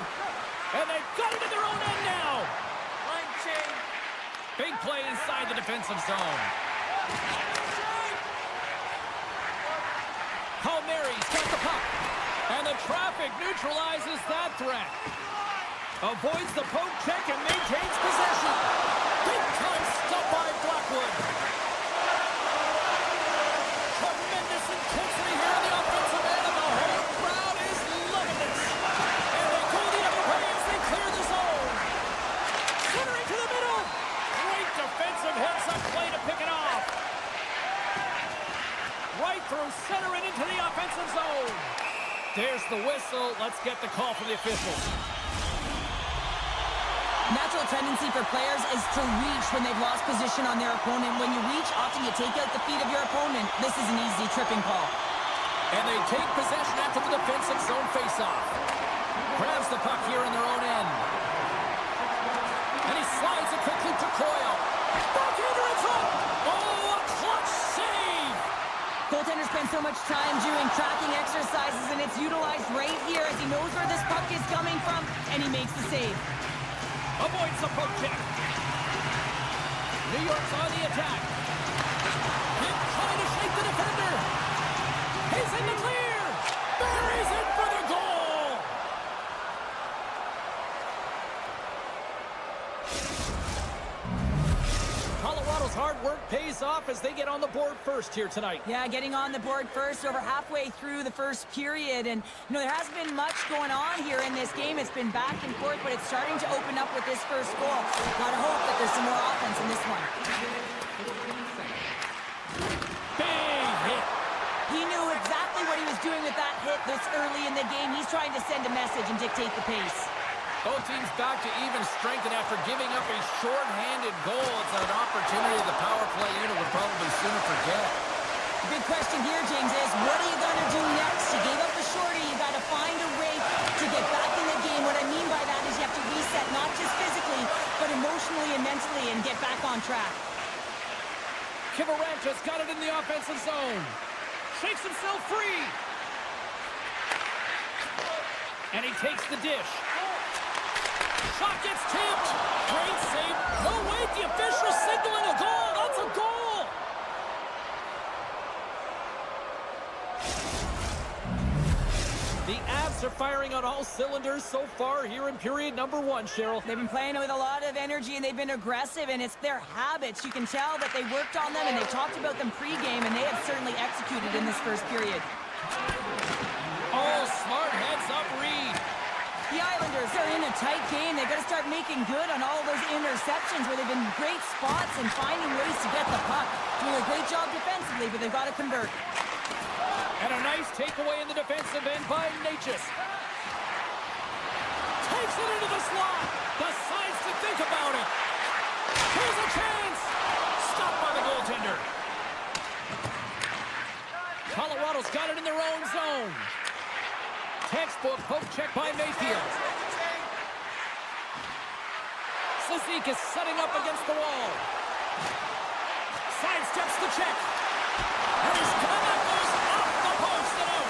[SPEAKER 1] And they've got it in their own end now. Big play inside the defensive zone. Palmieri's got the puck. And the traffic neutralizes that threat. Avoids the poke check and maintains possession. Big time stop by Blackwood. Tremendous intensity here in the offensive end, and the whole crowd is loving this. And they go the other way as they clear the zone. Centering to the middle. Great defensive heads-up play to pick it off. Right through center and into the offensive zone. There's the whistle. Let's get the call from the officials.
[SPEAKER 2] Natural tendency for players is to reach when they've lost position on their opponent. When you reach, often you take out the feet of your opponent. This is an easy tripping call.
[SPEAKER 1] And they take possession after the defensive zone faceoff. Grabs the puck here in their own end. And he slides it quickly to Coyle. Backhander in front. Oh, a clutch save.
[SPEAKER 2] Goaltender spends so much time doing tracking exercises, and it's utilized right here as he knows where this puck is coming from, and he makes the save.
[SPEAKER 1] Avoids the poke check. New York's on the attack. He's trying to shake the defender. He's in the clear. Buries it for the goal. Colorado's hard work pays off as they get on the board first here tonight.
[SPEAKER 2] Yeah, getting on the board first over halfway through the first period. And, you know, there hasn't been much going on here in this game. It's been back and forth, but it's starting to open up with this first goal. Gotta hope that there's some more offense in this one.
[SPEAKER 1] Big hit.
[SPEAKER 2] He knew exactly what he was doing with that hit this early in the game. He's trying to send a message and dictate the pace.
[SPEAKER 1] Both teams back to even strength, and after giving up a short-handed goal, it's an opportunity the power play unit would probably sooner forget.
[SPEAKER 2] The big question here, James, is what are you going to do next? You gave up the shorty. You got to find a way to get back in the game. What I mean by that is you have to reset, not just physically, but emotionally and mentally, and get back on track.
[SPEAKER 1] Kivarancha's got it in the offensive zone. Shakes himself free. And he takes the dish. Shot gets tipped. Great save. No, wait, the official signaling a goal. That's a goal. The Avs are firing on all cylinders so far here in period number one, Cheryl.
[SPEAKER 2] They've been playing with a lot of energy, and they've been aggressive, and it's their habits. You can tell that they worked on them, and they talked about them pregame, and they have certainly executed in this first period.
[SPEAKER 1] Oh, smart heads-up read.
[SPEAKER 2] The Islanders are in a tight game. They've got to start making good on all those interceptions where they've been great spots and finding ways to get the puck. Doing a great job defensively, but they've got to convert.
[SPEAKER 1] And a nice takeaway in the defensive end by Natchez. Takes it into the slot. Decides to think about it. Here's a chance. Stopped by the goaltender. Colorado's got it in their own zone. Textbook poke check by Mayfield. Sissek is setting up against the wall. Sidesteps the check. And his comeback goes off the post and out.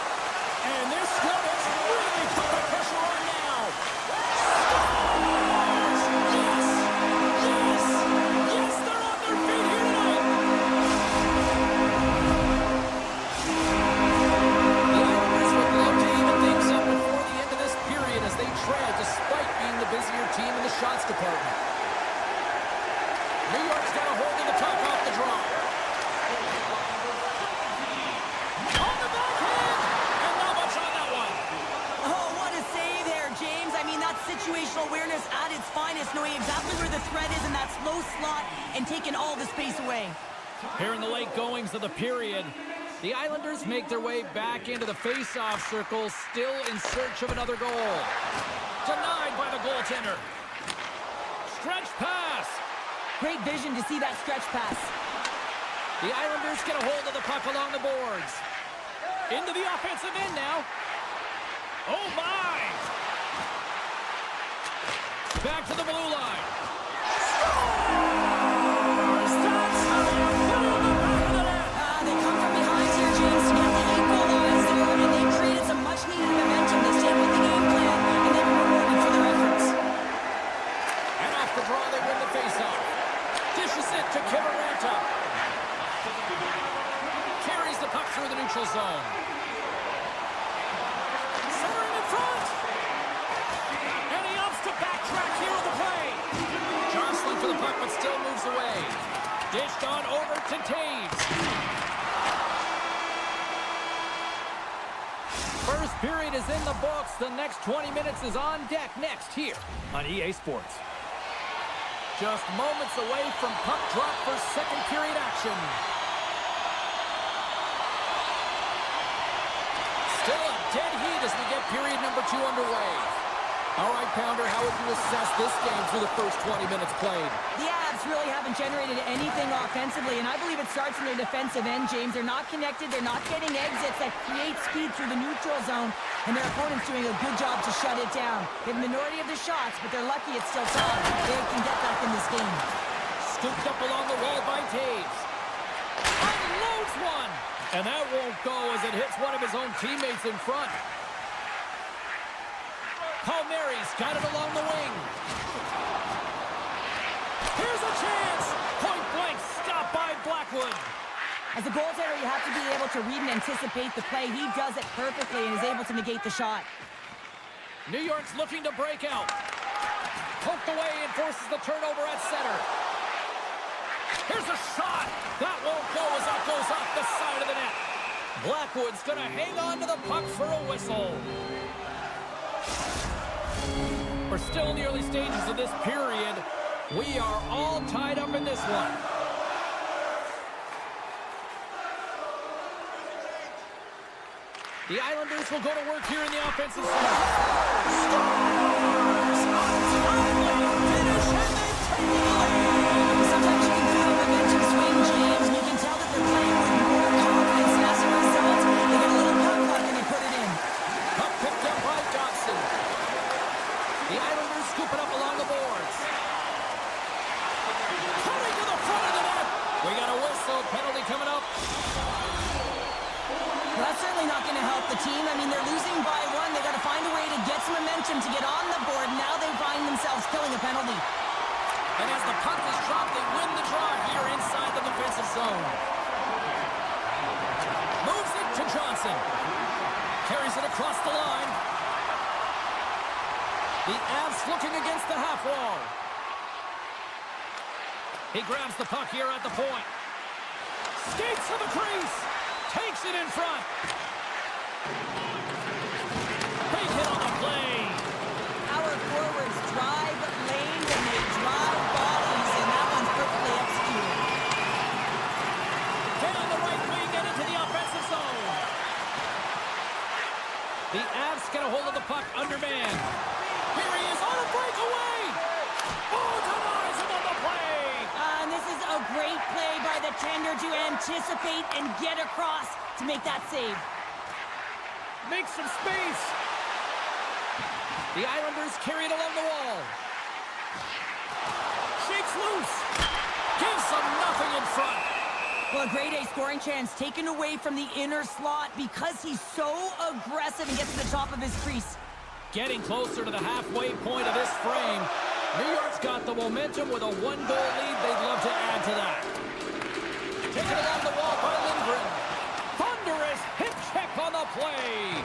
[SPEAKER 1] And this scrum has really put the pressure on now. Scores! Yes! Yes! Yes, they're on their feet here tonight. The Islanders would love to even things up before the end of this period as they trail despite being the busier team in the shots department. New York's got a hold of the puck off the draw. On the backhand! And not much on that one.
[SPEAKER 2] Oh, what a save there, and taken all the space away.
[SPEAKER 1] Here in the late goings of the period, the Islanders make their way back into the face-off circle, still in search of another goal. Denied by the goaltender. Stretch pass.
[SPEAKER 2] Great vision to see that stretch pass.
[SPEAKER 1] The Islanders get a hold of the puck along the boards. Into the offensive end now. Oh, my! Back to the blue line. Scores! That's how you put it in the back of the net.
[SPEAKER 2] They come from behind here, James, to get the equalizer, and they created some much-needed momentum. They stayed with the game plan, and they were rewarded for their efforts.
[SPEAKER 1] And off the draw, they win the faceoff. Dishes it to Kivaranta. Carries the puck through the neutral zone. Centering in front. And he opts to backtrack here on the play. Jostling for the puck, but still moves away. Dished on over to Taves. First period is in the books. The next 20 minutes is on deck next here on EA Sports. Just moments away from puck drop for second period action. Still a dead heat as we get period number 2 underway. All right, Pounder, how would you assess this game through the first 20 minutes played?
[SPEAKER 2] The Avs really haven't generated anything offensively, and I believe it starts in their defensive end, James. They're not connected. They're not getting exits that create speed through the neutral zone, and their opponent's doing a good job to shut it down. They have a minority of the shots, but they're lucky it's still tied. They can get back in this game.
[SPEAKER 1] Scooped up along the wall by Taves. Unloads one! And that won't go as it hits one of his own teammates in front. Palmieri's got it along the wing. Here's a chance! Point blank, stopped by Blackwood.
[SPEAKER 2] As a goaltender, you have to be able to read and anticipate the play. He does it perfectly and is able to negate the shot.
[SPEAKER 1] New York's looking to break out. Poked away and forces the turnover at center. Here's a shot. That won't go as that goes off the side of the net. Blackwood's going to hang on to the puck for a whistle. We're still in the early stages of this period. We are all tied up in this one. The Islanders will go to work here in the offensive zone. Scores! Untimely finish, and they take the lead.
[SPEAKER 2] Sometimes you can feel the momentum swing, James, and you can tell that they're playing with more confidence, and as a result, they get a little puck luck and they put it in.
[SPEAKER 1] Puck picked up by Johnson. The Islanders scoop it up along the boards. Coming to the front of the net. We got a whistle, penalty coming up.
[SPEAKER 2] Well, that's certainly not going to help the team. I mean, they're losing by 1. They've got to find a way to get some momentum to get on the board. Now they find themselves killing a penalty.
[SPEAKER 1] And as the puck is dropped, they win the draw here inside the defensive zone. Moves it to Johnson. Carries it across the line. The Avs looking against the half wall. He grabs the puck here at the point. Skates to the crease. Takes it in front. Big hit on the play.
[SPEAKER 2] Our forwards drive lanes and they drive bodies, and that one's perfectly executed.
[SPEAKER 1] Down the right wing and into the offensive zone. The Avs get a hold of the puck under man. Here he is on a breakaway. Oh, denies him on the play.
[SPEAKER 2] And this is a great play by the tender to anticipate and get across to make that save.
[SPEAKER 1] Make some space. The Islanders carry it along the wall. Shakes loose. Gives them nothing in front.
[SPEAKER 2] Well, a grade A scoring chance taken away from the inner slot because he's so aggressive and gets to the top of his crease.
[SPEAKER 1] Getting closer to the halfway point of this frame. New York's got the momentum with a 1-goal lead. They'd love to add to that. Taken along the wall by Lindgren. Thunderous hip check on the play.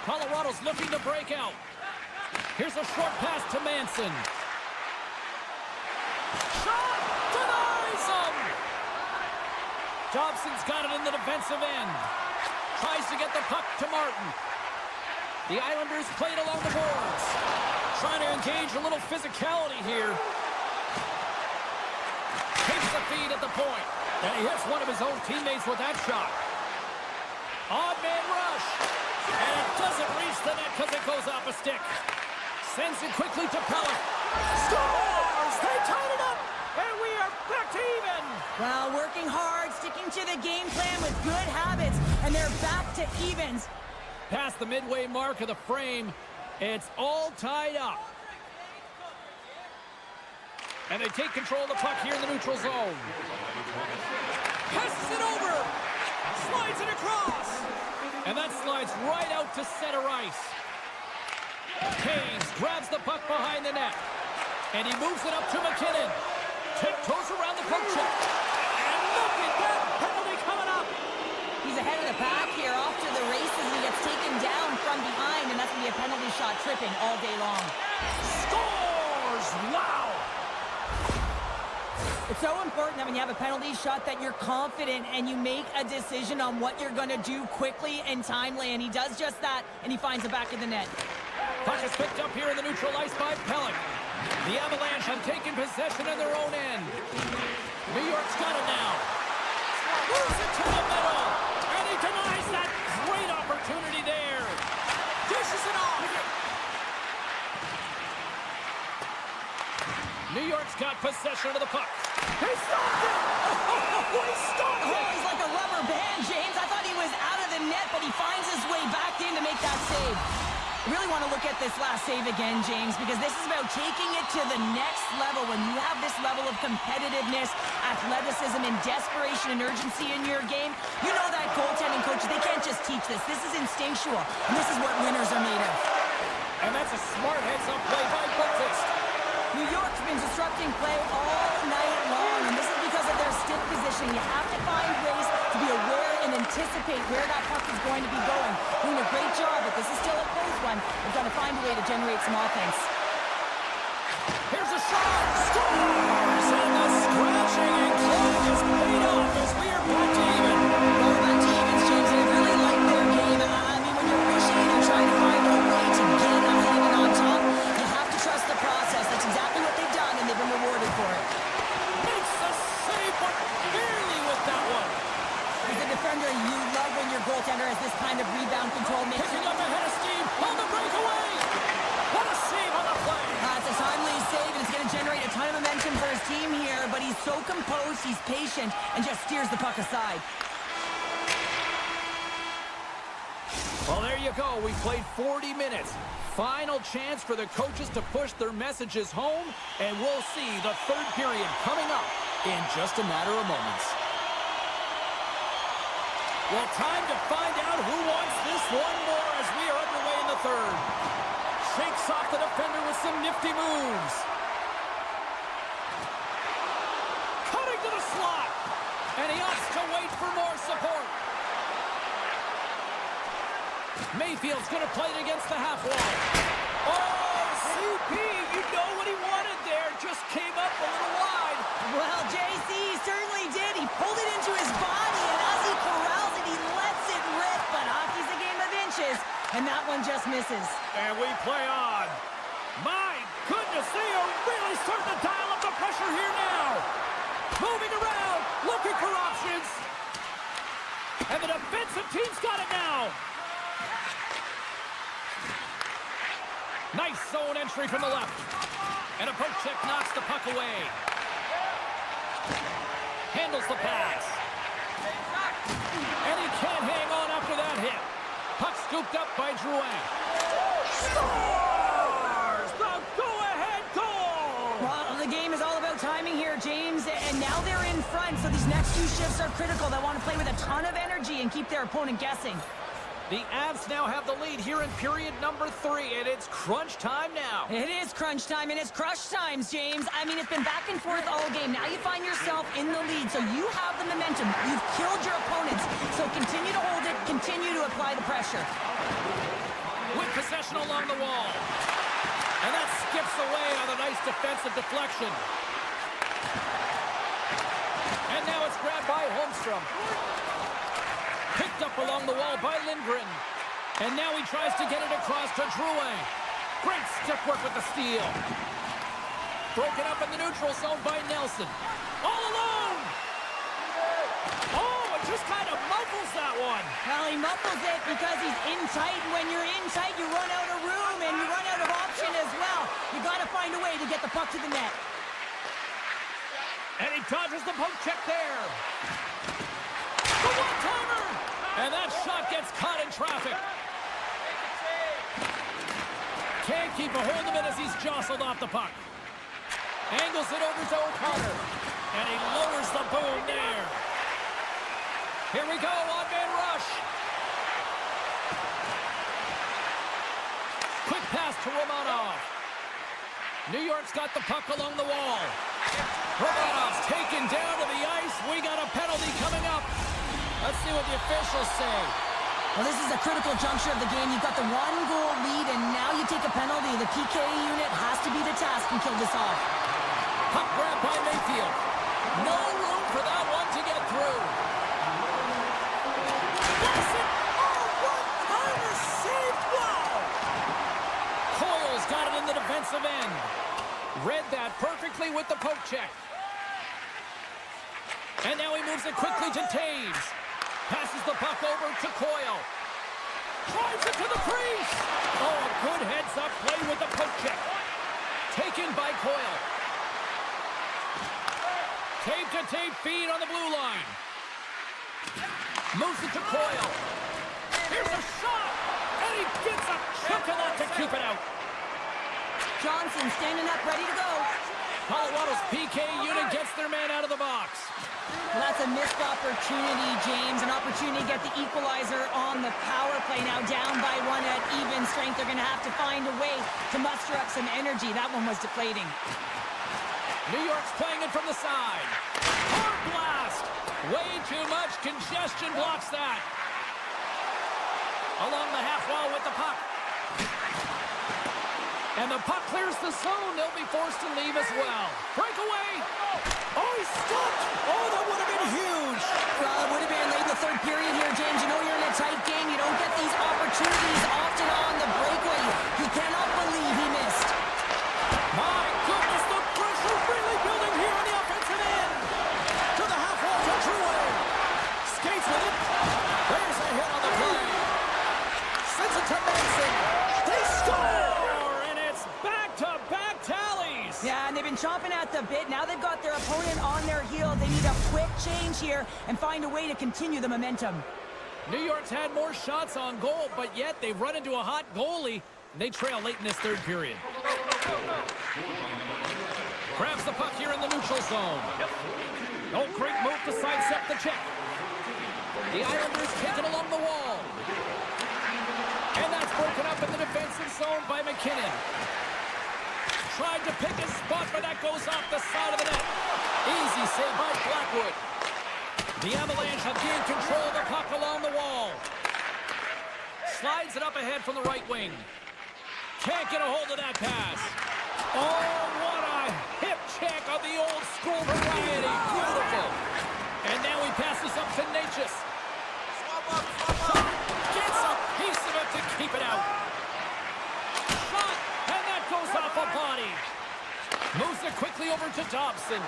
[SPEAKER 1] Colorado's looking to break out. Here's a short pass to Manson. Shot! Denies him! Dobson's got it in the defensive end. Tries to get the puck to Martin. The Islanders played along the boards. Trying to engage a little physicality here. the feed at the point. And he hits one of his own teammates with that shot. Odd man rush. And it doesn't reach the net because it goes off a stick. Sends it quickly to Pellick. Scores! They tied it up! And we are back to even!
[SPEAKER 2] Well, working hard, sticking to the game plan with good habits, and they're back to evens.
[SPEAKER 1] Past the midway mark of the frame, it's all tied up. And they take control of the puck here in the neutral zone. Passes it over! Slides it across! And that slides right out to center ice. Hayes grabs the puck behind the net. And he moves it up to McKinnon. Tiptoes around the poke check. And look at that penalty coming up.
[SPEAKER 2] He's ahead of the pack here, off to the races, and he gets taken down from behind, and that's going to be a penalty shot tripping all day long.
[SPEAKER 1] Scores! Wow!
[SPEAKER 2] It's so important that when you have a penalty shot that you're confident and you make a decision on what you're going to do quickly and timely, and he does just that, and he finds the back of the net.
[SPEAKER 1] Puck is picked up here in the neutral ice by Pellick. The Avalanche have taken possession in their own end. New York's got it now. Moves it to the middle. And he denies that great opportunity there. Dishes it off. New York's got possession of the puck. He stopped it! Oh, he stopped it!
[SPEAKER 2] Oh, he's like a rubber band, James. I thought he was out of the net, but he finds his way back in to make that save. I really want to look at this last save again, James, because this is about taking it to the next level. When you have this level of competitiveness, athleticism, and desperation and urgency in your game, you know that goaltending coach, they can't just teach this. This is instinctual, and this is what winners are made of.
[SPEAKER 1] And that's a smart heads-up play by Buckfist.
[SPEAKER 2] New York's been disrupting play all night long, and this is because of their stiff positioning. You have to find ways to be aware and anticipate where that puck is going to be going. Doing a great job, but this is still a close one. They've got to find a way to generate some offense.
[SPEAKER 1] Here's a shot! Scores! And the scratching and clawing is paid off as we are back to even.
[SPEAKER 2] Well, back to evens, James, and I really like their game. I mean, when you're pushing and trying to find a way to get ahead and on top, you have to trust the process. That's exactly what they've done, and they've been rewarded for it.
[SPEAKER 1] Makes the save, but barely with that one.
[SPEAKER 2] As a defender, you love when your goaltender has this kind of rebound control.
[SPEAKER 1] Picking up ahead of steam on the breakaway. What a save on the play.
[SPEAKER 2] It's a timely save, and it's going to generate a ton of momentum for his team here, but he's so composed, he's patient, and just steers the puck aside.
[SPEAKER 1] Well, there you go. We played 40 minutes. Final chance for the coaches to push their messages home, and we'll see the third period coming up in just a matter of moments. Well, time to find out who wants this one more as we are underway in the third. Shakes off the defender with some nifty moves. Cutting to the slot. And he opts to wait for more support. Mayfield's going to play it against the half wall. Oh, CP, you know what he wanted there. Just came up a little wide.
[SPEAKER 2] Well, JC certainly did. He pulled it into his body, and as he corrals it, he lets it rip. But hockey's a game of inches, and that one just misses.
[SPEAKER 1] And we play on. My goodness, they are really starting to dial up the pressure here now. Moving around, looking for options. And the defensive team's got it now. Nice zone entry from the left. And a poke check knocks the puck away. Handles the pass. And he can't hang on after that hit. Puck scooped up by Drouin. Scores! The go-ahead goal!
[SPEAKER 2] Well, the game is all about timing here, James, and now they're in front, so these next few shifts are critical. They want to play with a ton of energy and keep their opponent guessing.
[SPEAKER 1] The Avs now have the lead here in period number 3, and it's crunch time now.
[SPEAKER 2] It is crunch time, and it's crush times, James. I mean, it's been back and forth all game. Now you find yourself in the lead, so you have the momentum. You've killed your opponents, so continue to hold it, continue to apply the pressure.
[SPEAKER 1] With possession along the wall. And that skips away on a nice defensive deflection. And now it's grabbed by Holmstrom. Picked up along the wall by Lindgren. And now he tries to get it across to Drouin. Great stick work with the steal. Broken up in the neutral zone by Nelson.
[SPEAKER 3] all alone. Oh, it just kind of muffles that one.
[SPEAKER 2] Well, he muffles it because he's in tight, and when you're in tight, you run out of room, and you run out of option as well. You got to find a way to get the puck to the net.
[SPEAKER 1] And he dodges the poke check there.
[SPEAKER 3] The one-timer.
[SPEAKER 1] And that shot gets caught in traffic. Can't keep a hold of it as he's jostled off the puck. Angles it over to O'Connor. And he lowers the boom there. Here we go, on-man rush. Quick pass to Romanov. New York's got the puck along the wall. Romanov's taken down to the ice. We got a penalty coming up. Let's see what the officials say.
[SPEAKER 2] Well, this is a critical juncture of the game. You've got the one-goal lead, and now you take a penalty. The PK unit has to be the task and kill this off.
[SPEAKER 1] Puck grab by Mayfield. No room for that one to get through.
[SPEAKER 3] Listen. Oh, one-timer saved. Wow.
[SPEAKER 1] Coyle's got it in the defensive end. Read that perfectly with the poke check. And now he moves it quickly to Taves. Passes the puck over to Coyle. Drives it to the crease. Oh, a good heads-up play with the poke check. Taken by Coyle. Tape-to-tape feed on the blue line. Moves it to Coyle. Here's a shot. And he gets a chunk of that to keep it out.
[SPEAKER 2] Johnson standing up, ready to go.
[SPEAKER 1] Colorado's PK unit gets their man out of the box.
[SPEAKER 2] Well, that's a missed opportunity, James. An opportunity to get the equalizer on the power play. Now down by one at even strength. They're going to have to find a way to muster up some energy. That one was deflating.
[SPEAKER 1] New York's playing it from the side. Hard blast. Way too much congestion blocks that. Along the half wall with the puck. And the puck clears the zone. They'll be forced to leave as well. Breakaway.
[SPEAKER 3] Oh, he stopped. Oh, that would have been huge.
[SPEAKER 2] Well, it would have been late in the third period here, James. You know you're in a tight game. You don't get these opportunities often on the breakaway. He cannot believe he missed.
[SPEAKER 3] My goodness, the pressure really building here on the offensive end. To the half wall to Drouin. Skates with it. There's a hit on the play. Sends it to Manson. They score!
[SPEAKER 1] And it's back-to-back tallies.
[SPEAKER 2] Yeah, and they've been chomping at the bit. Now they've got their opponent on their heels. They need a quick change here and find a way to continue the momentum.
[SPEAKER 1] New York's had more shots on goal, but yet they've run into a hot goalie. They trail late in this third period. Grabs the puck here in the neutral zone. Oh, great move to sidestep the check. The Islanders take it along the wall. And that's broken up in the defensive zone by McKinnon. Tried to pick his spot, but that goes off the side of the net. Easy save by Blackwood. The Avalanche have gained control of the puck along the wall. Slides it up ahead from the right wing. Can't get a hold of that pass. Oh, what a hip check of the old school variety. Beautiful. And now he passes up to Natchez. Gets a piece of it to keep it out. Shot, and that goes off a body. Moves it quickly over to Dobson.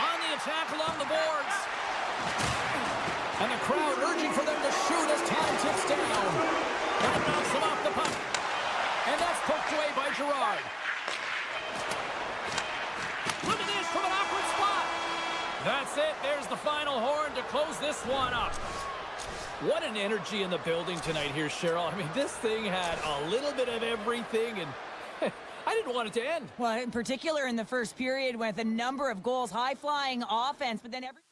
[SPEAKER 1] On the attack along the boards. And the crowd urging for them to shoot as time ticks down. And it knocks him off the puck. And that's poked away by Girard. Look at this from an awkward spot. That's it. There's the final horn to close this one up. What an energy in the building tonight here, Cheryl. I mean, this thing had a little bit of everything, and I didn't want it to end.
[SPEAKER 2] Well, in particular in the first period with a number of goals, high-flying offense, but then every...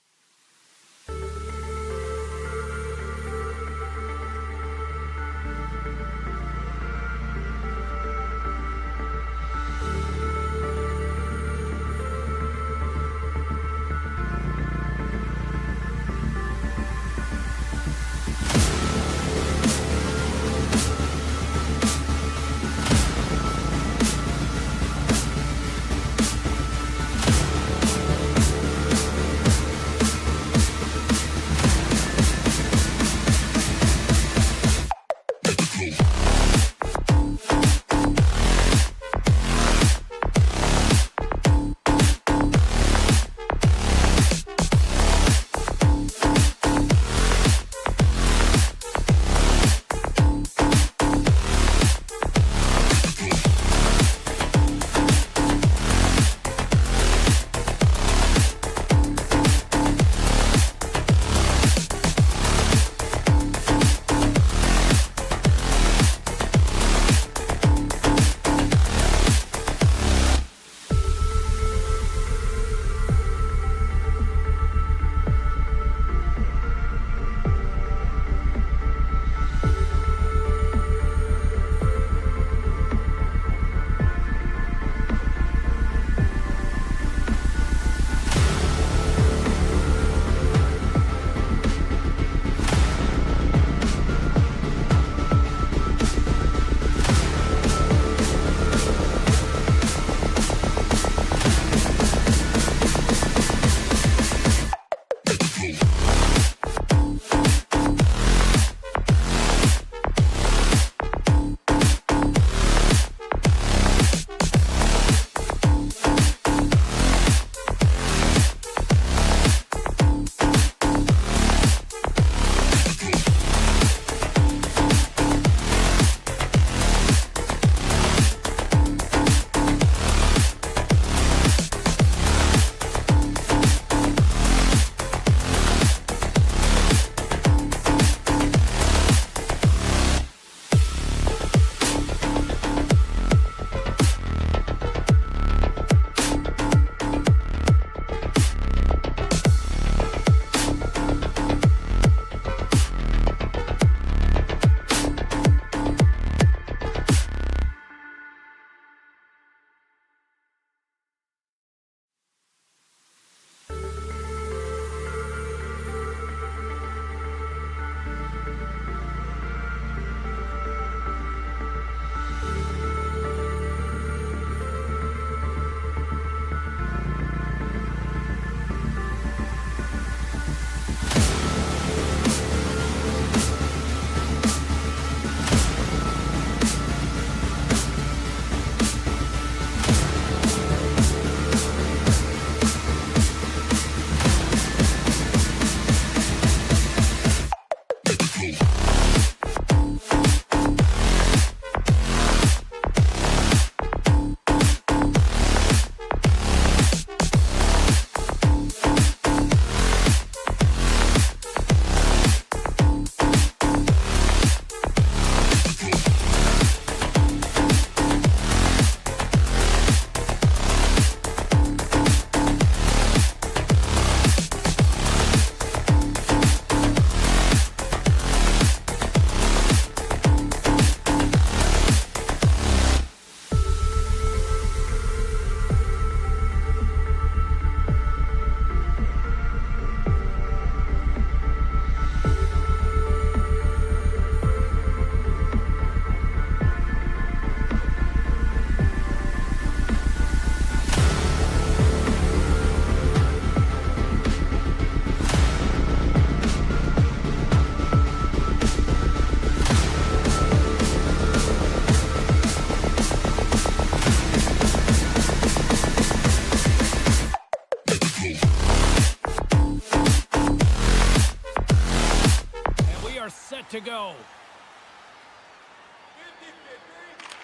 [SPEAKER 1] to go.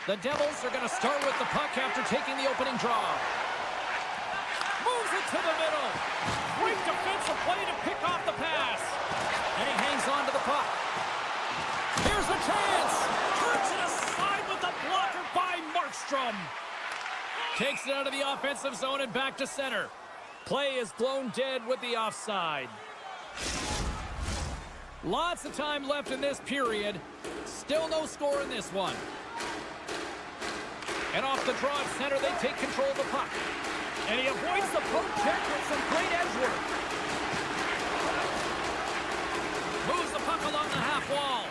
[SPEAKER 1] The Devils are going to start with the puck after taking the opening draw. Moves it to the middle. Great defensive play to pick off the pass. And he hangs on to the puck. Here's a chance. Turns it aside with the blocker by Markstrom. Takes it out of the offensive zone and back to center. Play is blown dead with the offside. Lots of time left in this period. Still no score in this one. And off the draw at center, they take control of the puck. And he avoids the poke check with some great edge work. Moves the puck along the half wall.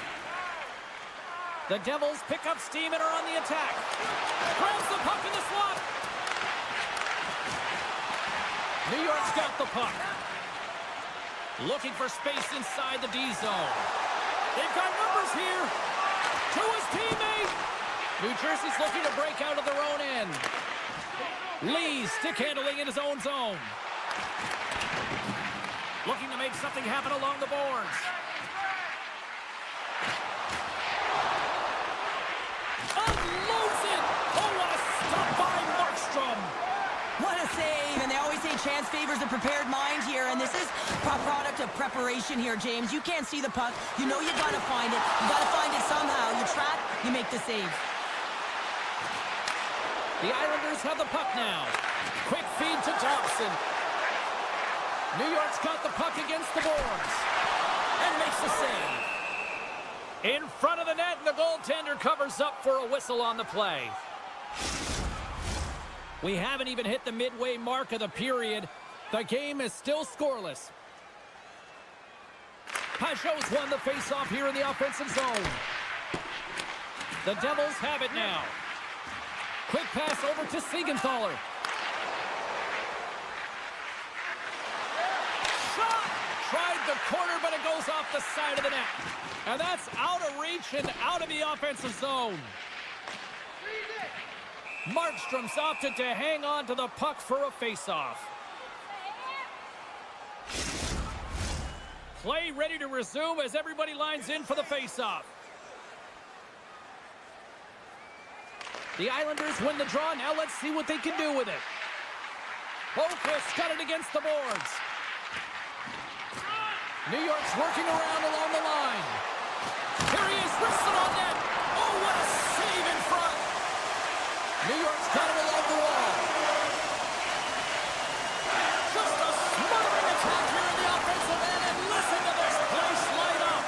[SPEAKER 1] The Devils pick up steam and are on the attack. Grabs the puck in the slot. New York's got the puck. Looking for space inside the D zone. They've got numbers here. To his teammate. New Jersey's looking to break out of their own end. Lee stick handling in his own zone. Looking to make something happen along the boards. Unloads it. Oh, what a stop by Markstrom.
[SPEAKER 2] What a save, and they always say chance favors a prepared mind here, and this is a product of preparation here, James. You can't see the puck. You know you gotta find it. You gotta find it somehow. You trap, you make the save.
[SPEAKER 1] The Islanders have the puck now. Quick feed to Thompson. New York's got the puck against the boards. And makes the save. In front of the net, and the goaltender covers up for a whistle on the play. We haven't even hit the midway mark of the period. The game is still scoreless. Pajot's won the faceoff here in the offensive zone. The Devils have it now. Quick pass over to Siegenthaler. Shot! Tried the corner, but it goes off the side of the net. And that's out of reach and out of the offensive zone. Markstrom's opted to hang on to the puck for a faceoff. Play ready to resume as everybody lines in for the faceoff. The Islanders win the draw. Now let's see what they can do with it. Boquist got it against the boards. New York's working around along the line. Here he is, wristed on net. Oh, what a save in front. New York's got it along the wall. Just a smothering attack here in the offensive end, and listen to this place light up.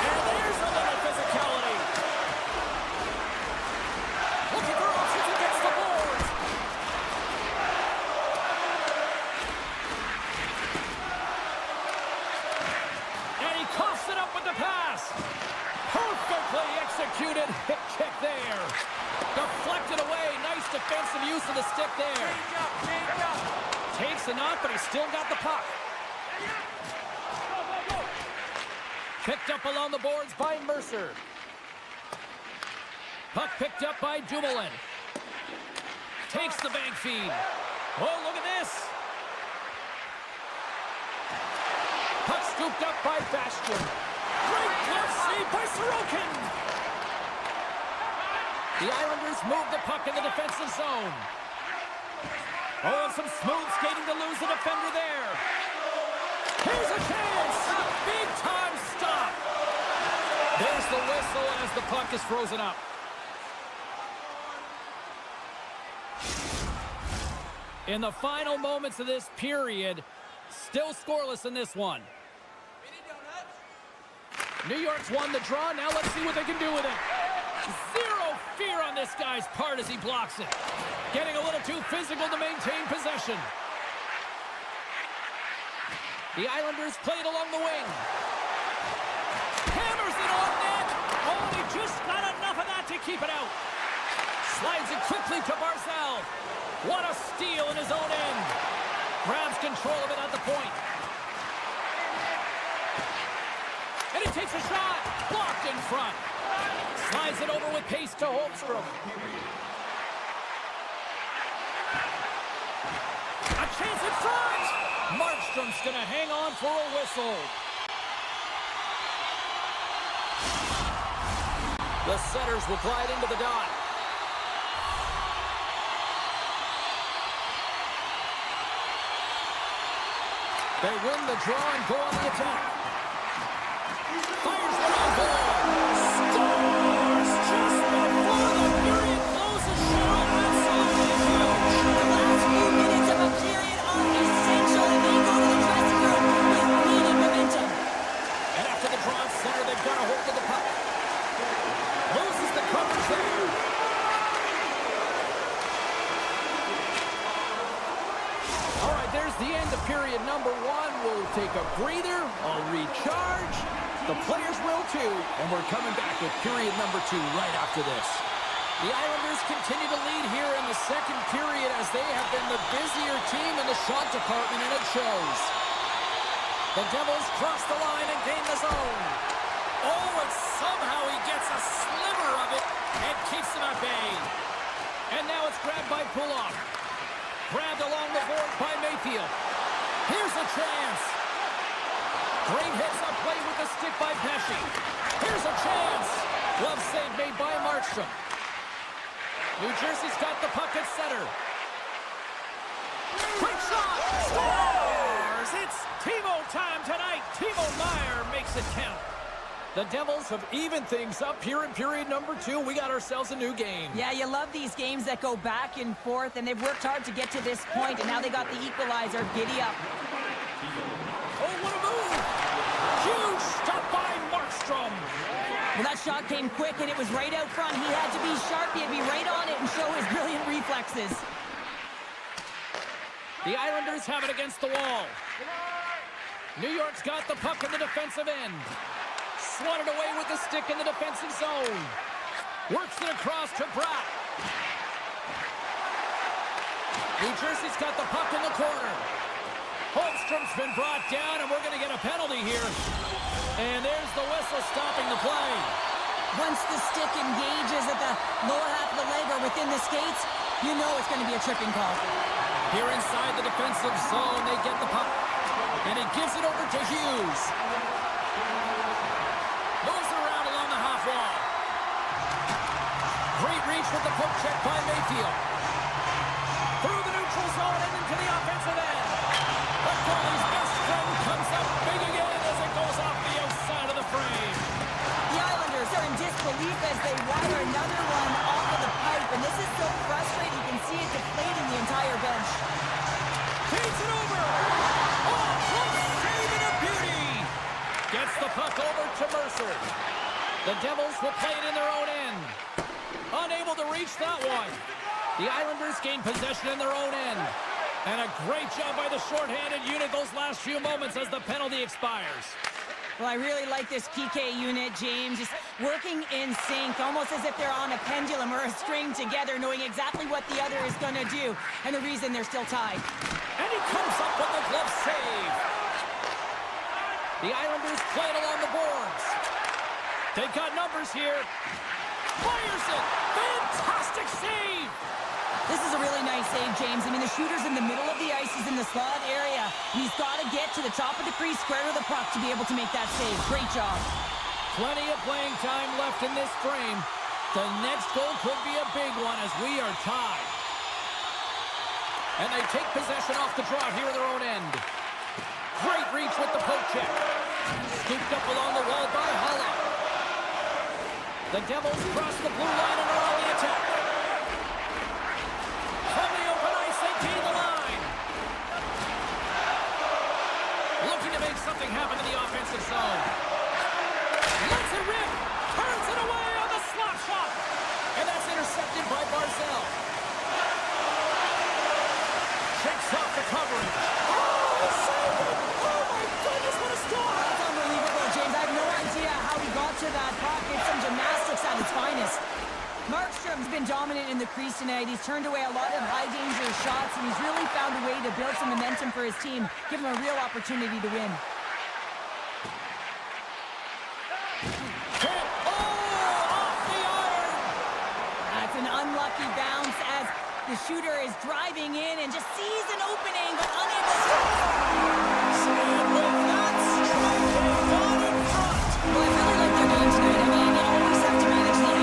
[SPEAKER 1] And there's a little physicality. Looking for options against the boards. And he coughs it up with the pass. Perfectly executed hip check there. Deflected away. Nice defensive use of the stick there. Takes a knock, but he's still got the puck. Picked up along the boards by Mercer. Puck picked up by Dumoulin. Takes the bank feed. Oh, look at this. Puck scooped up by Bastian. Great glove save by Sorokin. The Islanders move the puck in the defensive zone. Oh, and some smooth skating to lose the defender there. Here's a chance. Big time stop. There's the whistle as the puck is frozen up. In the final moments of this period, still scoreless in this one. New York's won the draw. Now let's see what they can do with it. Zero fear on this guy's part as he blocks it. Getting a little too physical to maintain possession. The Islanders play it along the wing. Hammers it on net. Oh, he just got enough of that to keep it out. Slides it quickly to Barzal. What a steal in his own end. Grabs control of it at the point. And he takes a shot. Blocked in front. Slides it over with pace to Holmstrom. A chance in front. Markstrom's going to hang on for a whistle.
[SPEAKER 3] The setters will glide into the dot. They win the draw and go on the attack. Fires one on goal. Scores just before the period closes. Cheryl, absolutely huge.
[SPEAKER 2] The last few minutes of a period are essential, and they go to the dressing room with needed momentum.
[SPEAKER 3] And after the draw center, they've got a hold of the puck. Loses the coverage there. All right, there's the end of period number 1. We'll take a breather, I'll recharge. The players will too, and we're coming back with period number 2 right after this. The Islanders continue to lead here in the second period as they have been the busier team in the shot department, and it shows. The Devils cross the line and gain the zone. Oh, and somehow he gets a sliver of it and keeps them at bay. And now it's grabbed by Pulock. Grabbed along the board by Mayfield. Here's a chance. Great heads-up play with the stick by Pesci. Here's a chance. Glove save made by Markstrom. New Jersey's got the puck at center. Quick shot. Scores! It's Timo time tonight. Timo Meier makes it count. The Devils have evened things up here in period number 2. We got ourselves a new game.
[SPEAKER 2] Yeah, you love these games that go back and forth, and they've worked hard to get to this point, and now they got the equalizer. Giddy up.
[SPEAKER 3] Oh, what a move! Huge stop by Markstrom.
[SPEAKER 2] Well, that shot came quick, and it was right out front. He had to be sharp. He had to be right on it and show his brilliant reflexes.
[SPEAKER 1] The Islanders have it against the wall. New York's got the puck in the defensive end. Swatted away with the stick in the defensive zone. Works it across to Bratt. New Jersey's got the puck in the corner. Holmstrom's been brought down, and we're going to get a penalty here. And there's the whistle stopping the play.
[SPEAKER 2] Once the stick engages at the lower half of the leg or within the skates, you know it's going to be a tripping call.
[SPEAKER 1] Here inside the defensive zone, they get the puck. And he gives it over to Hughes. Moves around along the half wall. Great reach with the poke check by Mayfield. Through the neutral zone and into the offensive end. The goalie's best friend comes up big again as it goes off the outside of the frame.
[SPEAKER 2] The Islanders are in disbelief as they wire another one off of the pipe, and this is so frustrating. You can see it deflating the entire bench.
[SPEAKER 1] Feeds it over. Oh, close save and a beauty. Gets the puck over to Mercer. The Devils will play it in their own end. Unable to reach that one. The Islanders gain possession in their own end. And a great job by the shorthanded unit those last few moments as the penalty expires.
[SPEAKER 2] Well, I really like this PK unit, James. Just working in sync, almost as if they're on a pendulum or a string together, knowing exactly what the other is going to do, and the reason they're still tied.
[SPEAKER 1] And he comes up with the glove save. The Islanders play it along the boards. They've got numbers here. Fires it. Fantastic save.
[SPEAKER 2] This is a really nice save, James. I mean, the shooter's in the middle of the ice. He's in the slot area. He's got to get to the top of the crease, square to the puck to be able to make that save. Great job.
[SPEAKER 1] Plenty of playing time left in this frame. The next goal could be a big one as we are tied. And they take possession off the draw here in their own end. Great reach with the poke check. Scooped up along the wall by Holla. The Devils cross the blue line and are on the attack. From the open ice, they gain the line. Looking to make something happen in the offensive zone. Lets it rip. Turns it away on the slap shot. And that's intercepted by Barzal. Checks off the coverage. Oh, saved it. Oh, my goodness, what a stop.
[SPEAKER 2] That's unbelievable, James. I have no idea how he got to that puck. It's some gymnastics at its finest. Markstrom's been dominant in the crease tonight. He's turned away a lot of high-danger shots, and he's really found a way to build some momentum for his team, give him a real opportunity to win.
[SPEAKER 1] Off the iron.
[SPEAKER 2] That's an unlucky bounce as the shooter is driving in and just sees an opening, but unable to...
[SPEAKER 1] And with that strike down in front.
[SPEAKER 2] Well, I really like their game tonight. I mean, you always have to manage the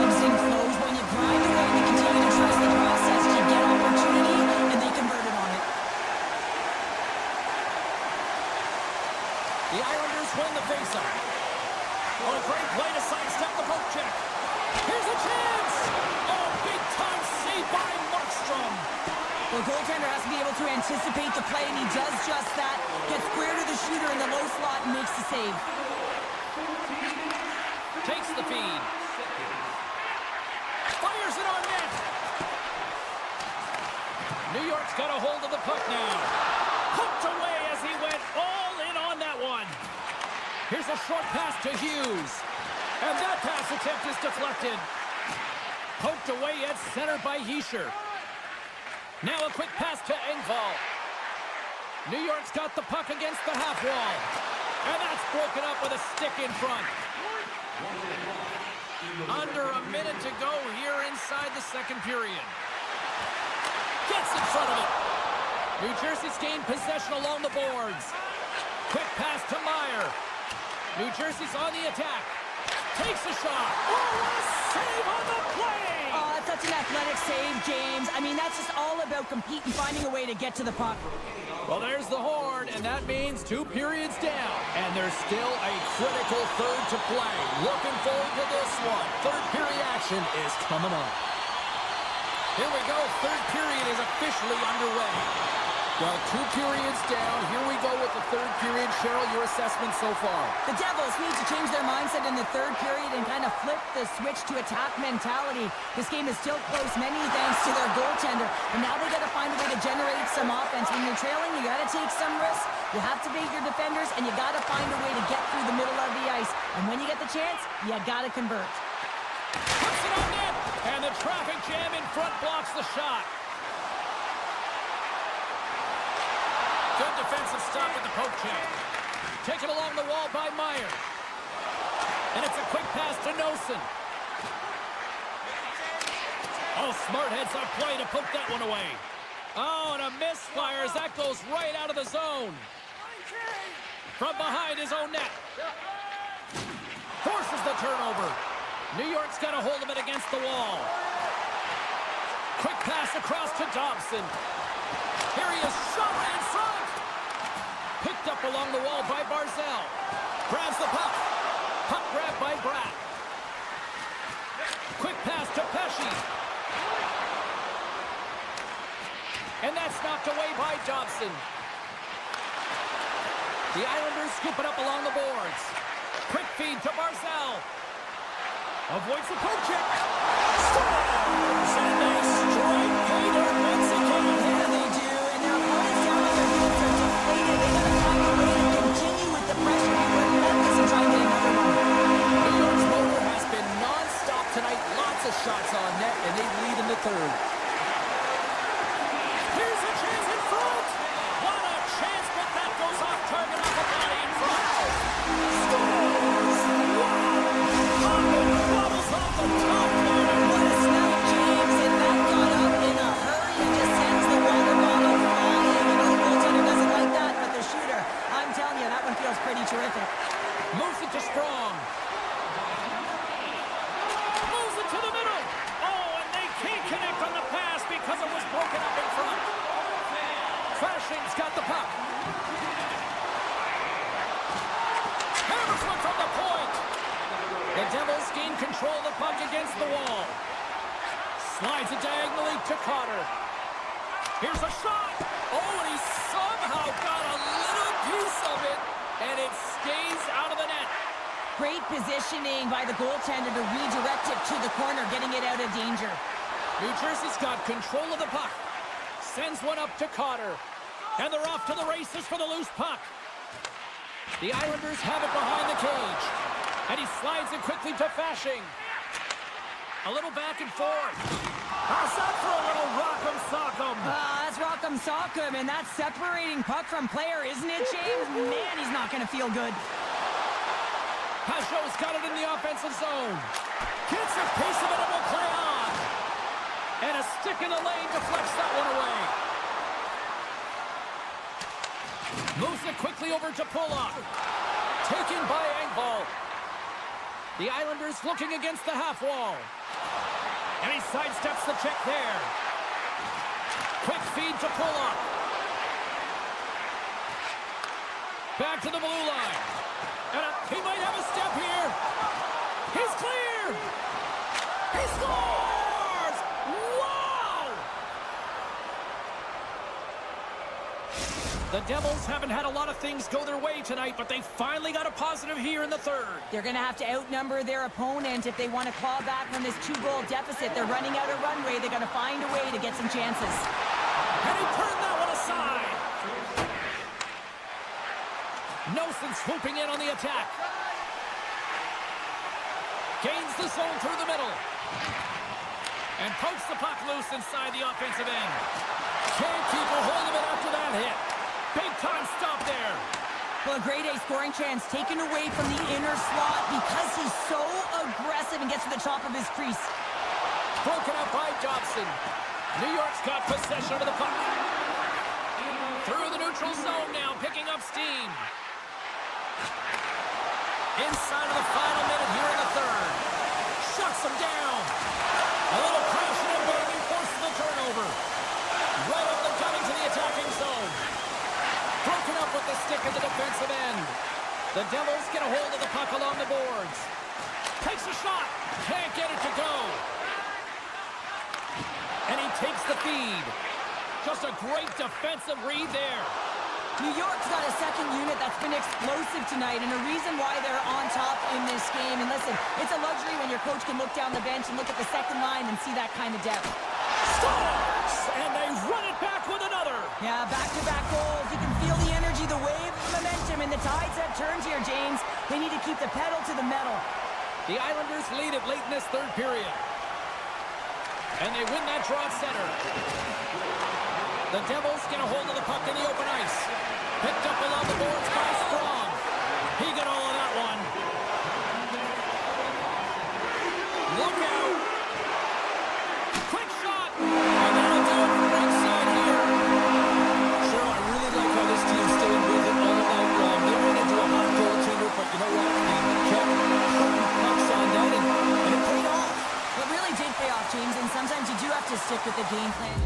[SPEAKER 2] Well, the goaltender has to be able to anticipate the play, and he does just that. Gets square to the shooter in the low slot and makes the save.
[SPEAKER 1] Takes the feed. Fires it on net. New York's got a hold of the puck now. Hooked away as he went all in on that one. Here's a short pass to Hughes. And that pass attempt is deflected. Poked away at center by Hischier. Now a quick pass to Engvall. New York's got the puck against the half wall. And that's broken up with a stick in front. Under a minute to go here inside the second period. Gets in front of it. New Jersey's gained possession along the boards. Quick pass to Meyer. New Jersey's on the attack. Takes a shot. Oh, what a save on the play!
[SPEAKER 2] Oh, that's such an athletic save, James. I mean, that's just all about competing, finding a way to get to the puck.
[SPEAKER 1] Well, there's the horn, and that means 2 periods down. And there's still a critical third to play. Looking forward to this one. Third period action is coming up. Here we go. Third period is officially underway. Well, 2 periods down. Here we go with the third period. Cheryl, your assessment so far?
[SPEAKER 2] The Devils need to change their mindset in the third period and kind of flip the switch to attack mentality. This game is still close, many thanks to their goaltender. And now they got to find a way to generate some offense. When you're trailing, you got to take some risks. You have to bait your defenders, and you got to find a way to get through the middle of the ice. And when you get the chance, you got to convert.
[SPEAKER 1] Puts it on net, and the traffic jam in front blocks the shot. Good defensive stop with the poke check. Taken along the wall by Meyer. And it's a quick pass to Nosen. Oh, smart heads up play to poke that one away. Oh, and a misfire as that goes right out of the zone. From behind his own net. Forces the turnover. New York's got a hold of it against the wall. Quick pass across to Dobson. Here he is, shot right in front. Picked up along the wall by Barzal. Grabs the puck. Puck grab by Bratt. Quick pass to Pesci. And that's knocked away by Dobson. The Islanders scoop it up along the boards. Quick feed to Barzal. Avoids the poke check. Scores! And they strike pay dirt once again.
[SPEAKER 2] Yeah, they do. And now opponents down on their heels are deflated. They got to find a way to continue with the pressure before Memphis and try and get another one.
[SPEAKER 1] New York's motor has been non-stop tonight. Lots of shots on net, and they lead in the third. Here's a chance in front. What a chance, but that goes off target off the body in front. Scores! Wow! Bobbles off the top corner.
[SPEAKER 2] What a snap, James. And that got up in a hurry and just sends the water bottle flying. You know, the goaltender doesn't like that, but the shooter, I'm telling you, that one feels pretty terrific.
[SPEAKER 1] Moves it to Strong. Moves it to the middle. Oh, and they can't connect on the pass because it was broken up in front. Trashing's got the puck. Hammers one from the point. The Devils gain control of the puck against the wall. Slides it diagonally to Cotter. Here's a shot. Oh, and he somehow got a little piece of it, and it stays out of the net.
[SPEAKER 2] Great positioning by the goaltender to redirect it to the corner, getting it out of danger.
[SPEAKER 1] New Jersey's got control of the puck. Sends one up to Cotter. And they're off to the races for the loose puck. The Islanders have it behind the cage. And he slides it quickly to Fasching. A little back and forth. Pass up for a little rock'em sock'em.
[SPEAKER 2] That's rock'em sock'em, and that's separating puck from player, isn't it, James? Man, he's not going to feel good.
[SPEAKER 1] Pajot's got it in the offensive zone. Gets a piece of it and will play on. And a stick in the lane deflects that one away. Moves it quickly over to Pulock. Taken by Engvall. The Islanders looking against the half wall. And he sidesteps the check there. Quick feed to Pulock. Back to the blue line. And he might have a step here. He's clear. He scores! Wow! The Devils haven't had a lot of things go their way tonight, but they finally got a positive here in the third.
[SPEAKER 2] They're going to have to outnumber their opponent if they want to claw back from this 2-goal deficit. They're running out of runway. They're going to find a way to get some chances.
[SPEAKER 1] And he turned that one aside. Nelson swooping in on the attack. Gains the zone through the middle. And pokes the puck loose inside the offensive end. Can't keep a hold of it after that hit. Big time stop there.
[SPEAKER 2] Well, a grade A scoring chance taken away from the inner slot because he's so aggressive and gets to the top of his crease.
[SPEAKER 1] Broken up by Dobson. New York's got possession of the puck. Through the neutral zone now, picking up steam. Inside of the final minute here in the third. Shuts him down. A little crashing and banging forces the turnover. Right up the gun into the attacking zone. Broken up with the stick at the defensive end. The Devils get a hold of the puck along the boards. Takes a shot. Can't get it to go. And he takes the feed. Just a great defensive read there.
[SPEAKER 2] New York's got a second unit that's been explosive tonight, and a reason why they're on top in this game. And listen, it's a luxury when your coach can look down the bench and look at the second line and see that kind of depth.
[SPEAKER 1] Scores! And they run it back with another.
[SPEAKER 2] Yeah, back-to-back goals. You can feel the energy, the wave, the momentum, and the tides have turned here, James. They need to keep the pedal to the metal.
[SPEAKER 1] The Islanders lead it late in this third period. And they win that draw at center. The Devils get a hold of the puck in the open ice. Picked up along the boards by Strong. He got all of that one. Look out. Quick shot. And that'll do it for inside here. Sure, I really like how this team stayed with it all night long. They went into a hot goaltender, but you know what? They kept putting pucks on net, and it paid off.
[SPEAKER 2] It really did pay off, James, and sometimes you do have to stick with the game plan.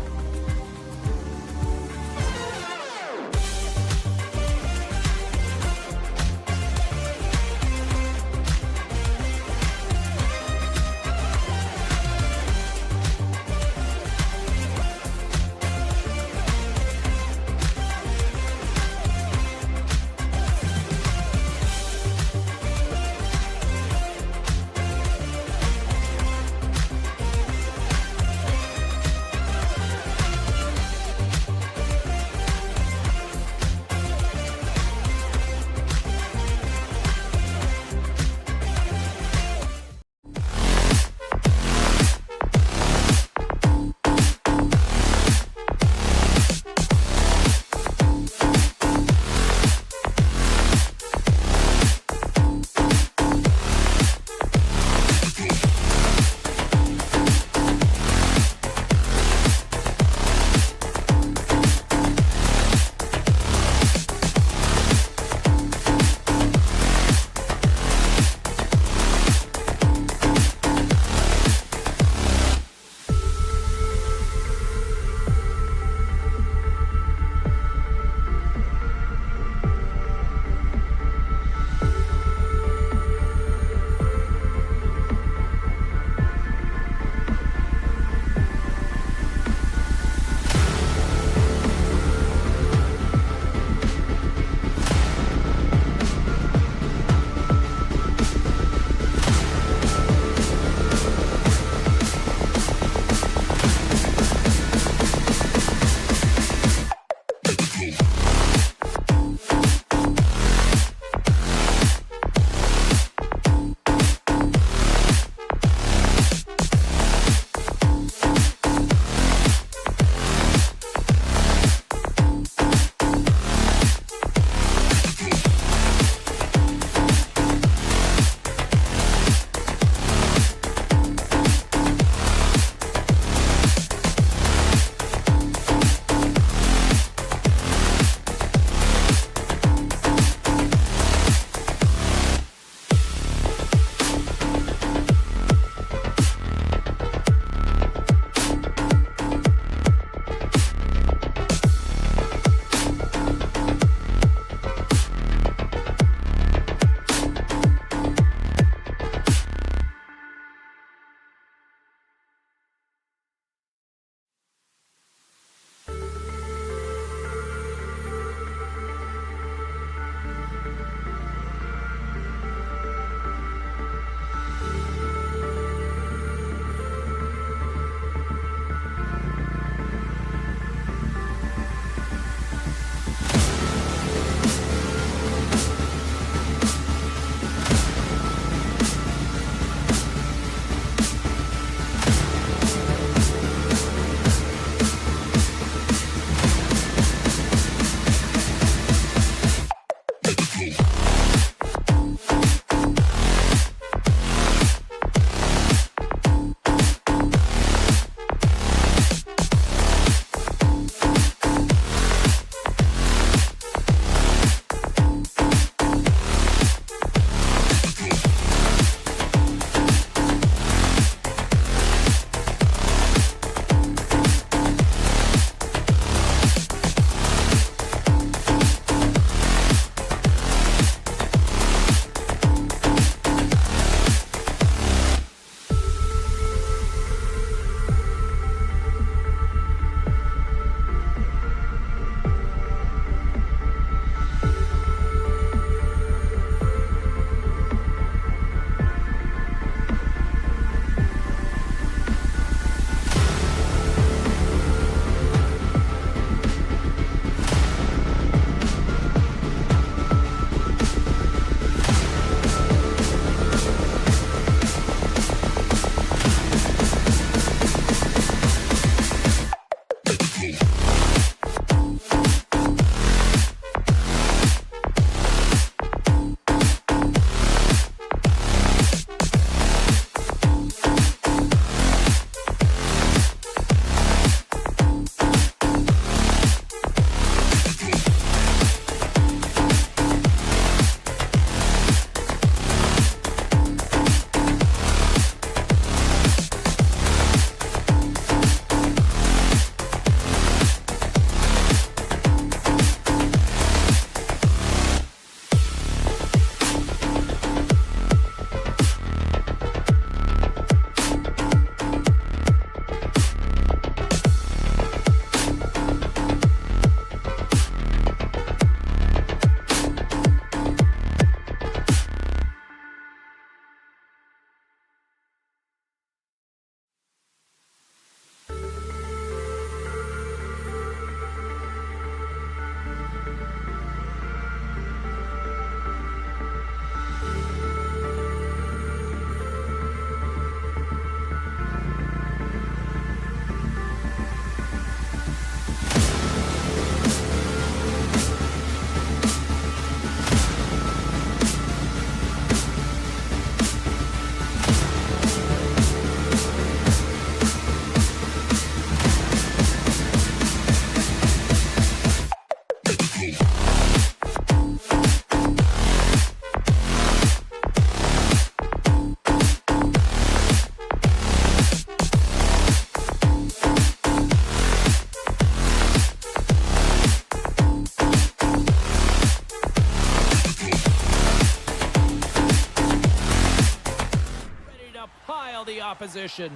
[SPEAKER 1] opposition.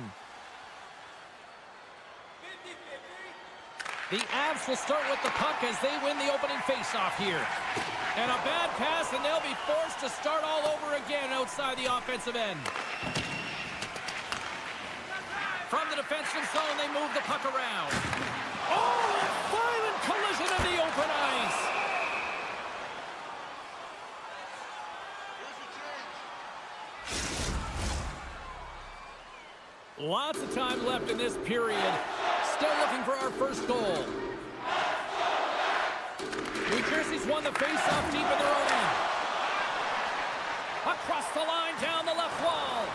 [SPEAKER 1] The Avs will start with the puck as they win the opening faceoff here. And a bad pass, and they'll be forced to start all over again outside the offensive end. From the defensive zone, they move the puck around. Oh, a violent collision in the open ice. Lots of time left in this period. Still looking for our first goal. New Jersey's won the faceoff deep in their own end. Across the line, down the left wall.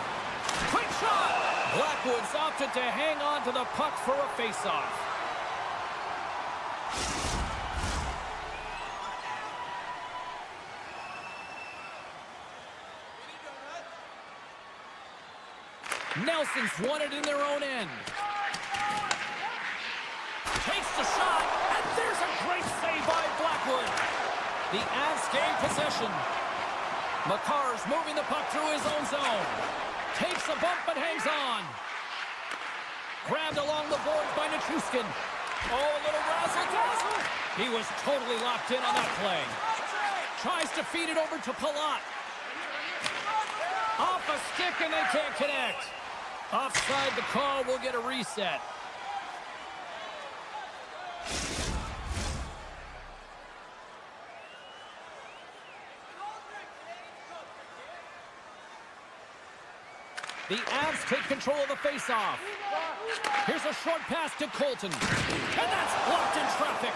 [SPEAKER 1] Quick shot! Blackwood's opted to hang on to the puck for a faceoff. Nelson's won it in their own end. Takes the shot, and there's a great save by Blackwood. The Avs gain possession. Makar's moving the puck through his own zone. Takes a bump but hangs on. Grabbed along the boards by Nichushkin. Oh, a little razzle-dazzle. He was totally locked in on that play. Tries to feed it over to Palat. Off a stick and they can't connect. Offside the call, will get a reset. The Avs take control of the faceoff. Here's a short pass to Colton. And that's blocked in traffic.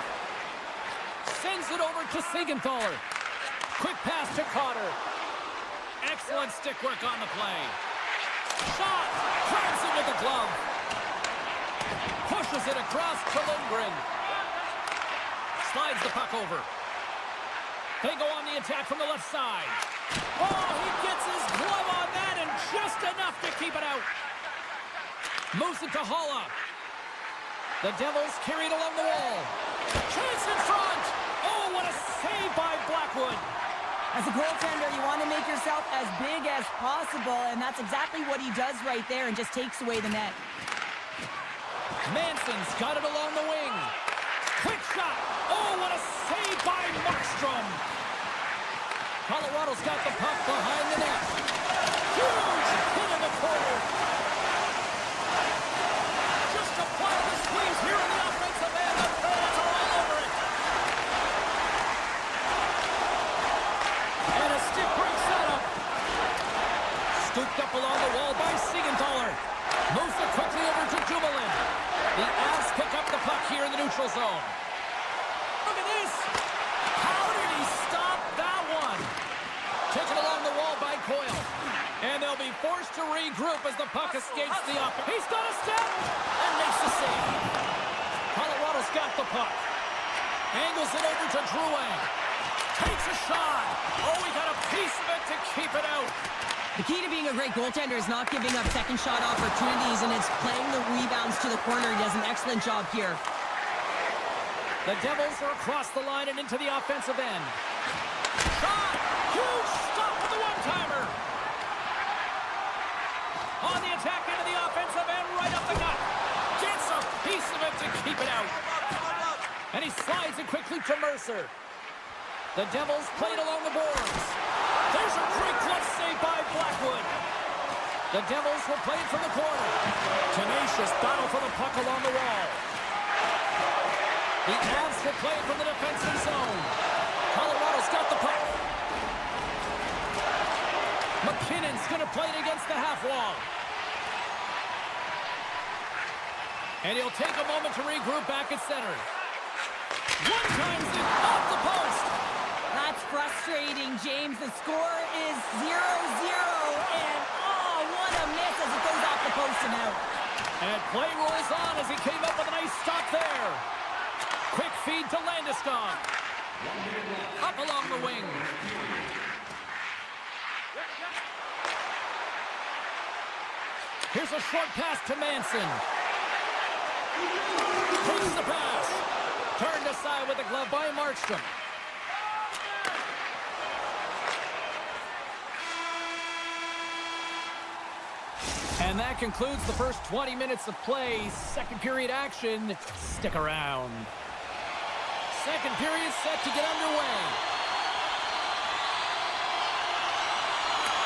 [SPEAKER 1] Sends it over to Siegenthaler. Quick pass to Cotter. Excellent stick work on the play. Shot! Cracks it with the glove. Pushes it across to Lindgren. Slides the puck over. They go on the attack from the left side. Oh, he gets his glove on that and just enough to keep it out. Moves it to Holla. The Devils carry it along the wall. Chance in front. Oh, what a save by Blackwood.
[SPEAKER 2] As a goaltender, you want to make yourself as big as possible, and that's exactly what he does right there and just takes away the net.
[SPEAKER 1] Manson's got it along the wing. Quick shot. Oh, what a save by Markstrom. Colorado's got the puck behind the net. Huge hit in the corner. Just apply the squeeze here in the offensive end. The fans are all over it. And a stick break setup. Scooped up along the wall by Siegenthaler. Moves it quickly over to Dumoulin. The Avs pick up the puck here in the neutral zone. Look at this. How did he stop that one? Taken along the wall by Coyle. And they'll be forced to regroup as the puck escapes the up. He's got a step and makes the save. Colorado's got the puck. Angles it over to Drouin. Takes a shot. Oh, he got a piece of it to keep it out.
[SPEAKER 2] The key to being a great goaltender is not giving up second shot opportunities, and it's playing the rebounds to the corner. He does an excellent job here.
[SPEAKER 1] The Devils are across the line and into the offensive end. Shot! Huge stop with the one-timer! On the attack into the offensive end, right up the gut. Gets a piece of it to keep it out. And he slides it quickly to Mercer. The Devils played along the boards. There's a great glove save by Blackwood. The Devils will play it from the corner. Tenacious battle for the puck along the wall. The Avs will play it from the defensive zone. Colorado's got the puck. McKinnon's going to play it against the half wall. And he'll take a moment to regroup back at center. One times it off the post.
[SPEAKER 2] That's frustrating, James. The score is 0-0, and oh, what a miss as it goes off the post and out.
[SPEAKER 1] And play rolls on as he came up with a nice stop there. Quick feed to Landeskog. Up along the wing. Here's a short pass to Manson. Takes the pass. Turned aside with the glove by Markstrom. And that concludes the first 20 minutes of play. Second period action. Stick around. Second period set to get underway.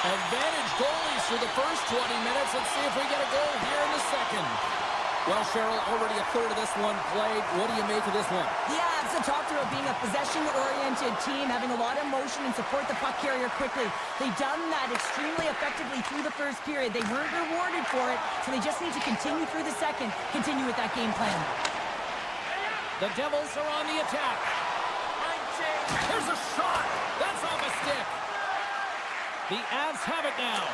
[SPEAKER 1] Advantage goalies for the first 20 minutes. Let's see if we get a goal here in the second. Well, Cheryl, already a third of this one played. What do you make of this one?
[SPEAKER 2] Yeah, so talked about being a possession-oriented team, having a lot of motion and support the puck carrier quickly. They've done that extremely effectively through the first period. They weren't rewarded for it, so they just need to continue through the second, continue with that game plan.
[SPEAKER 1] The Devils are on the attack. There's a shot. That's off a stick. The Avs have it now.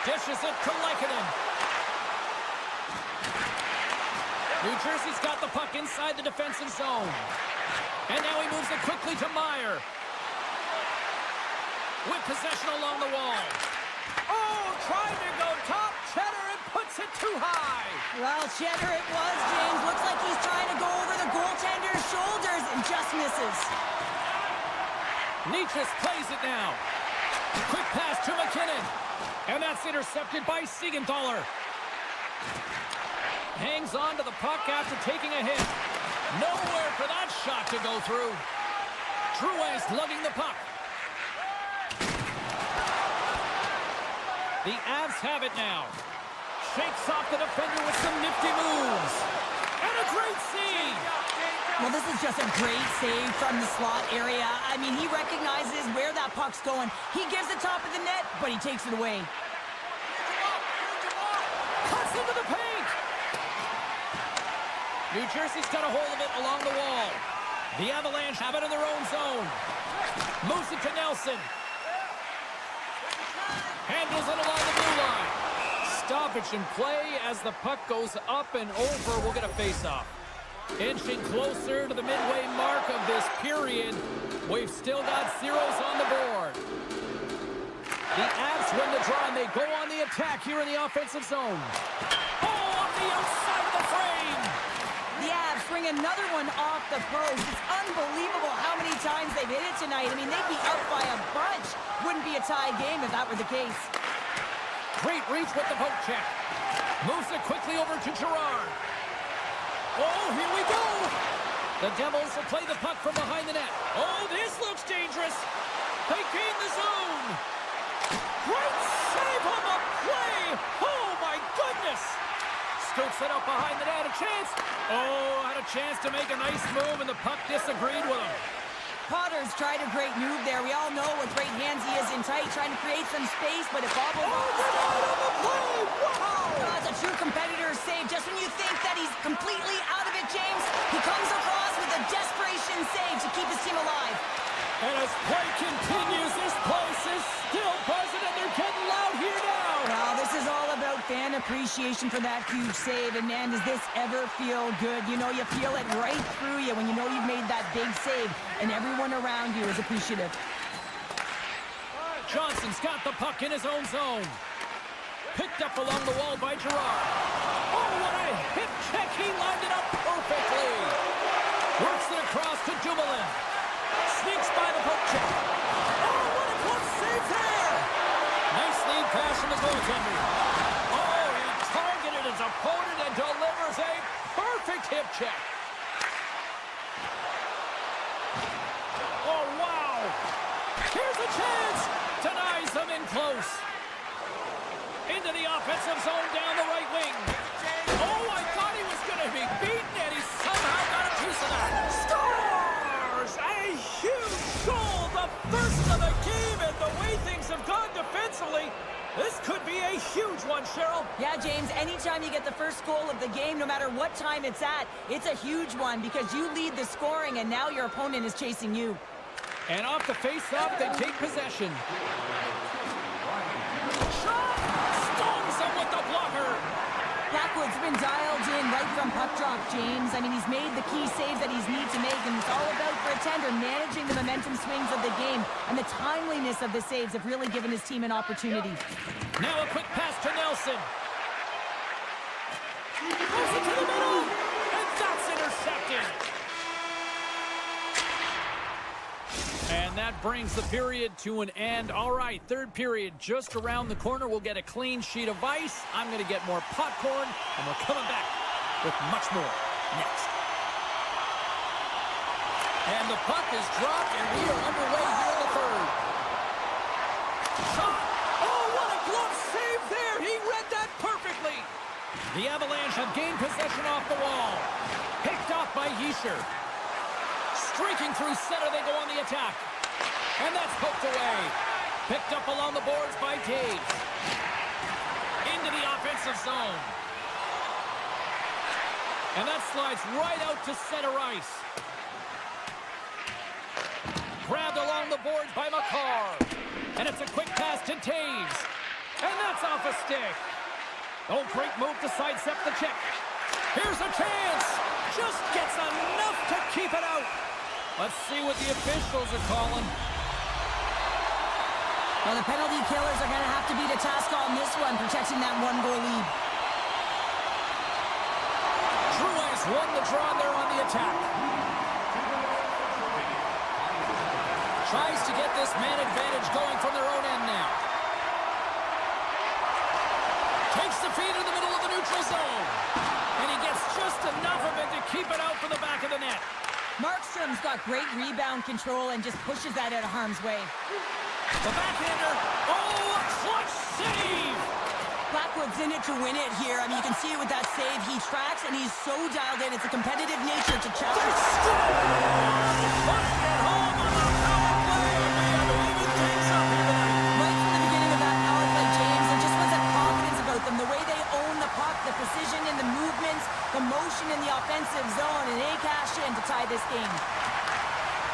[SPEAKER 1] Dishes it to Lehkonen. New Jersey's got the puck inside the defensive zone. And now he moves it quickly to Meyer. With possession along the wall. Oh, trying to go top. Cheddar and puts it too high.
[SPEAKER 2] Well, Cheddar it was, James. Looks like he's trying to go over the goaltender's shoulders and just misses.
[SPEAKER 1] Nietzsche plays it now. Quick pass to McKinnon. And that's intercepted by Siegenthaler. Hangs on to the puck after taking a hit. Nowhere for that shot to go through. Drouin's lugging the puck. The Avs have it now. Shakes off the defender with some nifty moves. And a great save.
[SPEAKER 2] Well, this is just a great save from the slot area. I mean, he recognizes where that puck's going. He gives the top of the net, but he takes it away.
[SPEAKER 1] Cuts into the paint. New Jersey's got a hold of it along the wall. The Avalanche have it in their own zone. Moves it to Nelson. Handles it along the blue line. Stoppage in play as the puck goes up and over. We'll get a face-off. Inching closer to the midway mark of this period. We've still got zeros on the board. The Avs win the draw and they go on the attack here in the offensive zone. Oh, off the outside of the frame.
[SPEAKER 2] The Avs bring another one off the post. It's unbelievable how many times they've hit it tonight. I mean, they'd be up by a bunch. Wouldn't be a tie game if that were the case.
[SPEAKER 1] Great reach with the poke check. Moves it quickly over to Girard. Oh, here we go. The Devils will play the puck from behind the net. Oh, this looks dangerous. They gain the zone. Great save on the play. Oh, my goodness. Scoops it up behind the net. A chance. Oh, had a chance to make a nice move, and the puck disagreed with him.
[SPEAKER 2] Potter's tried a great move there. We all know what great hands he is in tight, trying to create some space, but it bobbled off the stick.
[SPEAKER 1] On the play. Wow.
[SPEAKER 2] That's a true competitor's save. Just when you think that he's completely out of it, James, he comes across with a desperation save to keep his team alive.
[SPEAKER 1] And as play continues, this place is still buzzing, and they're getting loud here now.
[SPEAKER 2] Well, this is all about fan appreciation for that huge save. And, man, does this ever feel good? You know, you feel it right through you when you know you've made that big save, and everyone around you is appreciative.
[SPEAKER 1] Johnson's got the puck in his own zone. Picked up along the wall by Girard. Oh, what a hip check. He lined it up perfectly. Works it across to Dumoulin. Sneaks by the poke check. Oh, what a close save there. Nice lead pass from the goaltender. Oh, he targeted his opponent and delivers a perfect hip check. Oh, wow. Here's a chance. Denies them in close. Into the offensive zone down the right wing. Oh, I thought he was going to be beaten, and he somehow got a piece of that. Scores! A huge goal, the first of the game, and the way things have gone defensively, this could be a huge one, Cheryl.
[SPEAKER 2] Yeah, James, anytime you get the first goal of the game, no matter what time it's at, it's a huge one because you lead the scoring, and now your opponent is chasing you.
[SPEAKER 1] And off the face-off, they take possession. With the blocker.
[SPEAKER 2] Blackwood's been dialed in right from puck drop, James. I mean, he's made the key saves that he's need to make, and it's all about for a tender managing the momentum swings of the game, and the timeliness of the saves have really given his team an opportunity.
[SPEAKER 1] Now a quick pass to Nelson. Goes it to the middle, and that's intercepted. And And that brings the period to an end. All right, third period just around the corner. We'll get a clean sheet of ice. I'm going to get more popcorn, and we're coming back with much more next. And the puck is dropped, and we are underway here in the third. Shot! Oh, what a glove save there! He read that perfectly! The Avalanche have gained possession off the wall. Picked off by Yisher. Streaking through center, they go on the attack. And that's poked away. Picked up along the boards by Taves. Into the offensive zone. And that slides right out to center ice. Grabbed along the boards by Makar. And it's a quick pass to Taves. And that's off a stick. Oh, great move to sidestep the check. Here's a chance. Just gets enough to keep it out. Let's see what the officials are calling.
[SPEAKER 2] Well, the penalty killers are going to have to beat a task on this one, protecting that one-goal lead.
[SPEAKER 1] Drouin won the draw there on the attack. Tries to get this man advantage going from their own end now. Takes the feed in the middle of the neutral zone. And he gets just enough of it to keep it out from the back of the net.
[SPEAKER 2] Markstrom's got great rebound control and just pushes that out of harm's way.
[SPEAKER 1] The backhander. Oh, a clutch save!
[SPEAKER 2] Blackwood's in it to win it here. I mean, you can see it with that save. He tracks, and he's so dialed in. It's a competitive nature to challenge.
[SPEAKER 1] Pushed it home on the power play. Man, even things up here tonight.
[SPEAKER 2] Right from the beginning of that power play, James, and just was that confidence about them. The way they own the puck, the precision in the movements, the motion in the offensive zone, and they cash in to tie this game.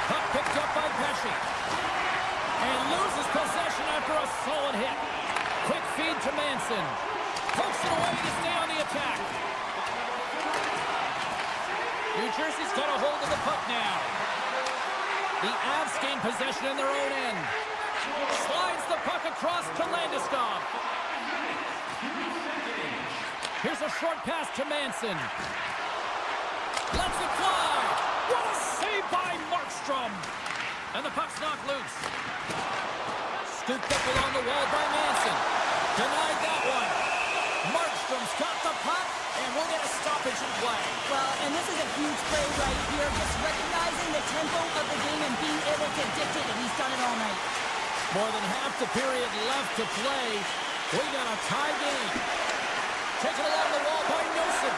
[SPEAKER 1] Puck picked up by Pesci. And loses possession after a solid hit. Quick feed to Manson. Pokes it away to stay on the attack. New Jersey's got a hold of the puck now. The Avs gain possession in their own end. Slides the puck across to Landeskog. Here's a short pass to Manson. Lets it fly. What a save by Markstrom. And the puck's knocked loose. Scooped up along the wall by Manson. Denied that one. Markstrom's got the puck, and we'll get a stoppage in play.
[SPEAKER 2] Well, and this is a huge play right here. Just recognizing the tempo of the game and being able to dictate it. He's done it all night.
[SPEAKER 1] More than half the period left to play. We got a tie game. Taken along the wall by Nilsson.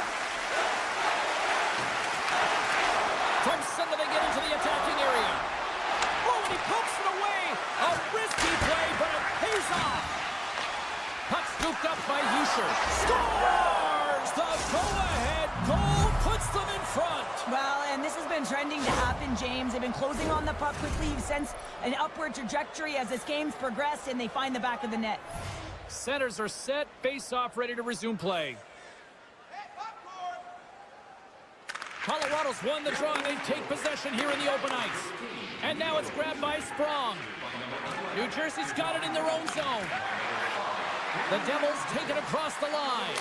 [SPEAKER 1] From center, they get into the attacking area. Oh, and he pokes it away. A risky play, but it pays off. Puck scooped up by Yisher. Scores! The go-ahead goal puts them in front.
[SPEAKER 2] Well, and this has been trending to happen, James. They've been closing on the puck quickly. You've sensed an upward trajectory as this game's progressed, and they find the back of the net.
[SPEAKER 1] Centers are set. Face-off ready to resume play. Colorado's won the draw, and they take possession here in the open ice. And now it's grabbed by Sprong. New Jersey's got it in their own zone. The Devils take it across the line.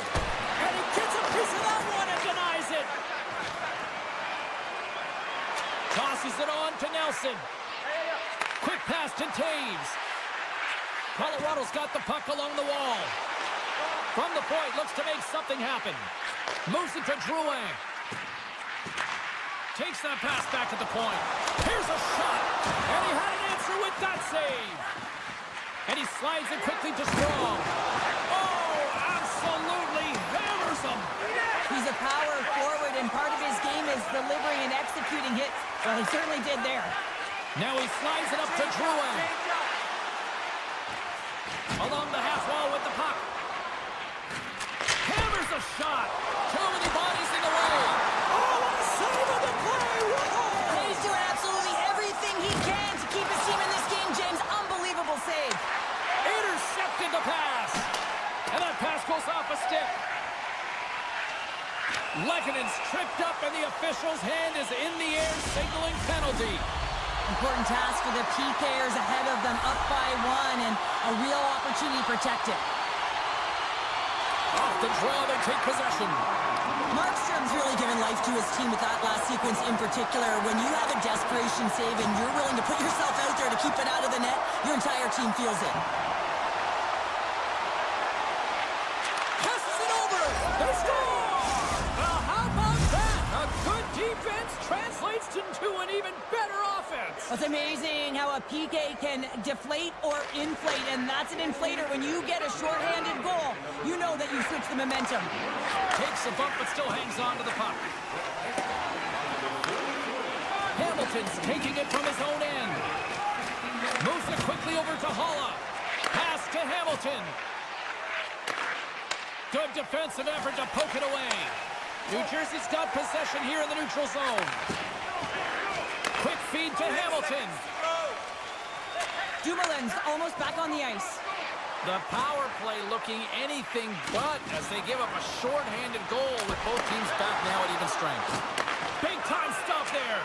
[SPEAKER 1] And he gets a piece of that one and denies it. Tosses it on to Nelson. Quick pass to Taves. Colorado's got the puck along the wall. From the point, looks to make something happen. Moves it to Drouin. Takes that pass back at the point. Here's a shot. And he had an answer with that save. And he slides it quickly to Strong. Oh, absolutely hammers him.
[SPEAKER 2] He's a power forward, and part of his game is delivering and executing hits. Well, he certainly did there.
[SPEAKER 1] Now he slides it up to Drouin. Along the half wall with the puck. Hammers a shot. Too many bodies in the way. Oh, what a save of the play. Whoa.
[SPEAKER 2] He's doing absolutely everything he can to keep his team in this game, James. Unbelievable save.
[SPEAKER 1] Intercepted the pass. And that pass goes off a stick. Lekkonen's tripped up, and the official's hand is in the air, signaling penalty.
[SPEAKER 2] Important task for the PKers ahead of them, up by one, and a real opportunity to protect it.
[SPEAKER 1] Off
[SPEAKER 3] the draw, they take possession.
[SPEAKER 2] Markstrom's really given life to his team with that last sequence in particular. When you have a desperation save and you're willing to put yourself out there to keep it out of the net, your entire team feels it.
[SPEAKER 3] Passes it over. They score!
[SPEAKER 1] Well, how about that? A good defense translates into an even better offense.
[SPEAKER 2] It's amazing how a PK can deflate or inflate, and that's an inflator. When you get a shorthanded goal, you know that you switch the momentum.
[SPEAKER 1] Takes a bump but still hangs on to the puck. Hamilton's taking it from his own end. Moves it quickly over to Holla. Pass to Hamilton. Good defensive effort to poke it away. New Jersey's got possession here in the neutral zone. Quick feed to Hamilton.
[SPEAKER 2] Dumoulin's almost back on the ice.
[SPEAKER 1] The power play looking anything but as they give up a short-handed goal with both teams back now at even strength. Big time stop there.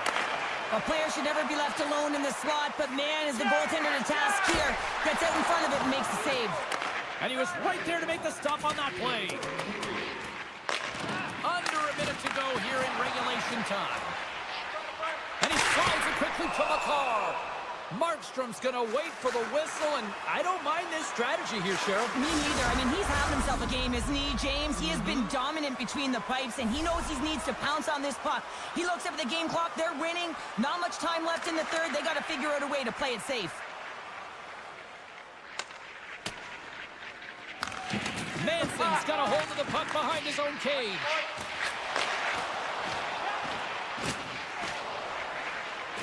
[SPEAKER 2] A player should never be left alone in the slot, but man, is the goaltender to task here. Gets out in front of it and makes the save.
[SPEAKER 1] And he was right there to make the stop on that play. Under a minute to go here in regulation time. And he slides it quickly to McCarr. Markstrom's going to wait for the whistle, and I don't mind this strategy here, Cheryl.
[SPEAKER 2] Me neither. I mean, he's having himself a game, isn't he, James? He has been dominant between the pipes, and he knows he needs to pounce on this puck. He looks up at the game clock. They're winning. Not much time left in the third. They got to figure out a way to play it safe.
[SPEAKER 1] Manson's got a hold of the puck behind his own cage.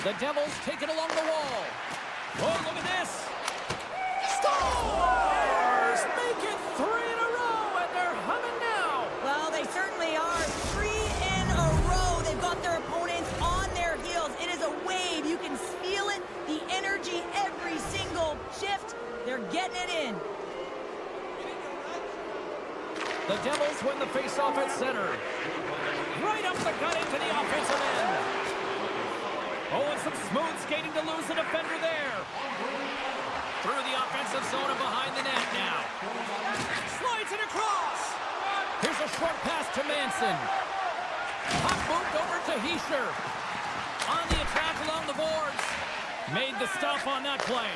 [SPEAKER 1] The Devils take it along the wall. Oh, look at this. Scores! Make it 3 in a row, and they're humming now.
[SPEAKER 2] Well, they certainly are. 3 in a row. They've got their opponents on their heels. It is a wave. You can feel it. The energy every single shift. They're getting it in.
[SPEAKER 1] The Devils win the faceoff at center. Right up the gut into the offensive end. Oh, and some smooth skating to lose the defender there. Through the offensive zone and behind the net now. Slides it across. Here's a short pass to Manson. Puck moved over to Heischer. On the attack along the boards. Made the stop on that play.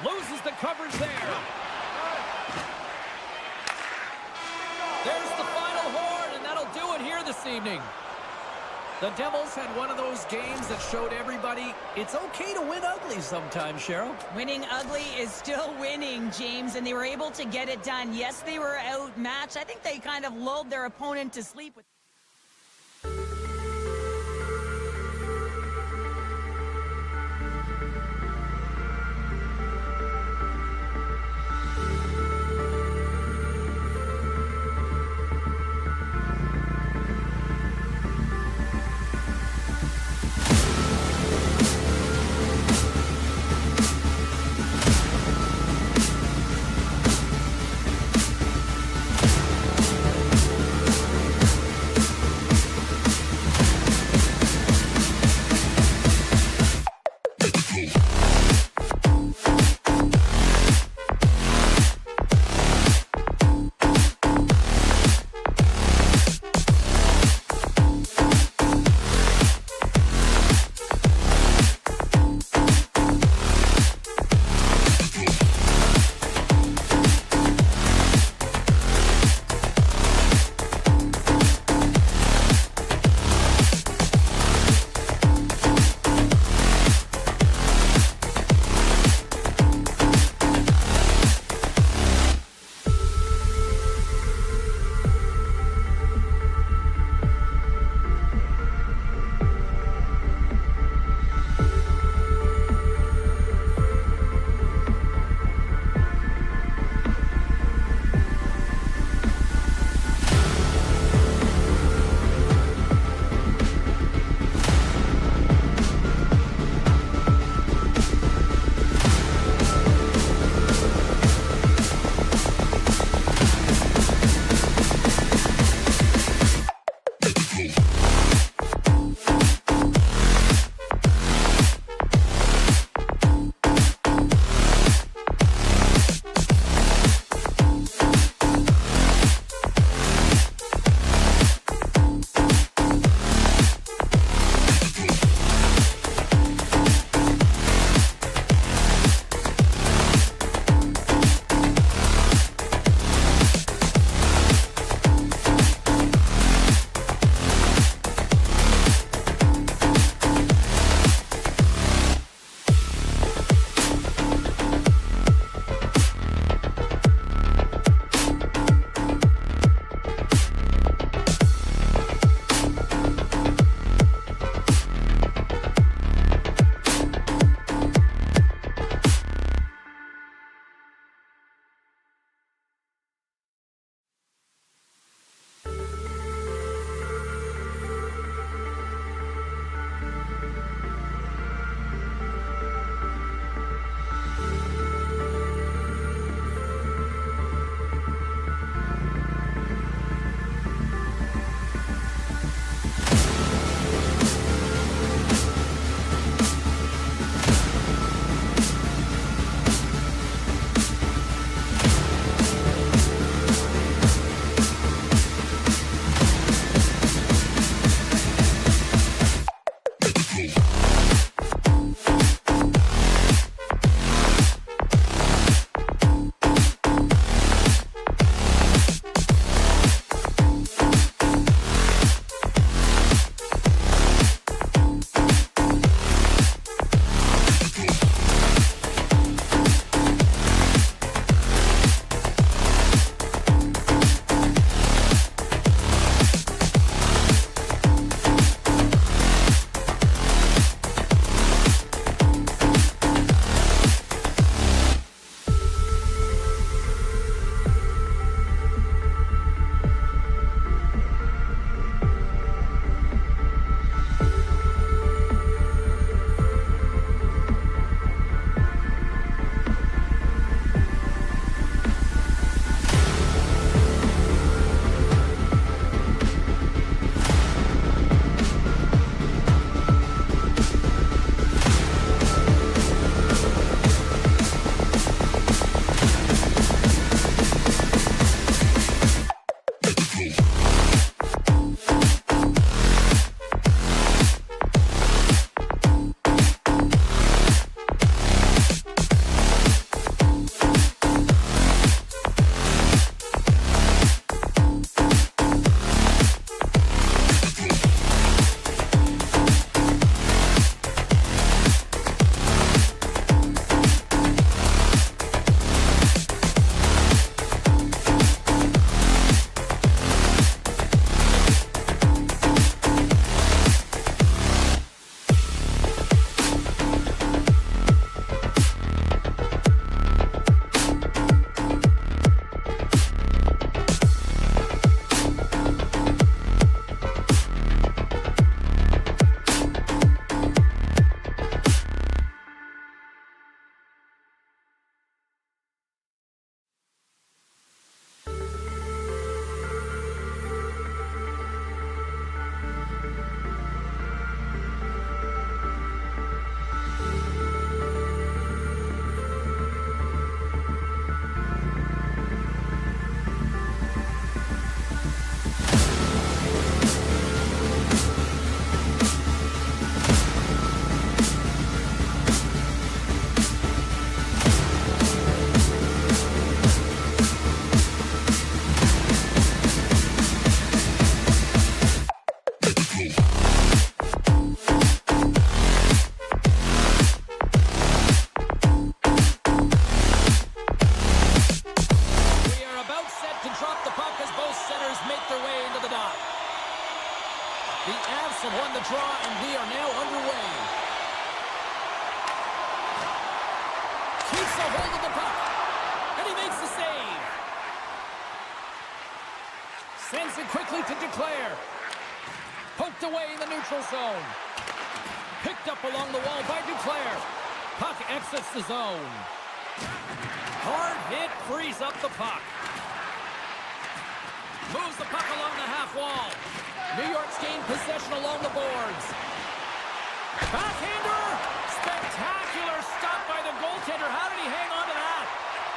[SPEAKER 1] Loses the coverage there. There's the final horn, and that'll do it here this evening. The Devils had one of those games that showed everybody it's okay to win ugly sometimes, Cheryl.
[SPEAKER 2] Winning ugly is still winning, James, and they were able to get it done. Yes, they were outmatched. I think they kind of lulled their opponent to sleep with
[SPEAKER 3] And we are now underway. Keeps a hold of the puck. And he makes the save. Sends it quickly to Declare. Poked away in the neutral zone. Picked up along the wall by Declare. Puck exits the zone. Hard hit frees up the puck. Moves the puck along the half wall. New York's gained possession along the boards. Backhander! Spectacular stop by the goaltender. How did he hang on to that?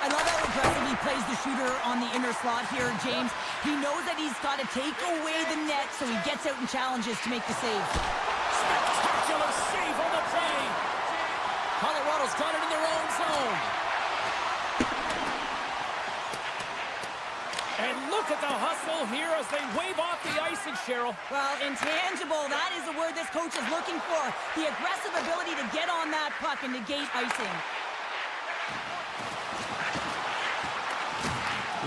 [SPEAKER 2] I love how aggressive he plays the shooter on the inner slot here, James. He knows that he's got to take away the net, so he gets out and challenges to make the save.
[SPEAKER 3] Spectacular save on the play. Colorado's got it in their own zone. And look at the hustle here as they wave off the icing, Cheryl.
[SPEAKER 2] Well, intangible, that is the word this coach is looking for. The aggressive ability to get on that puck and negate icing.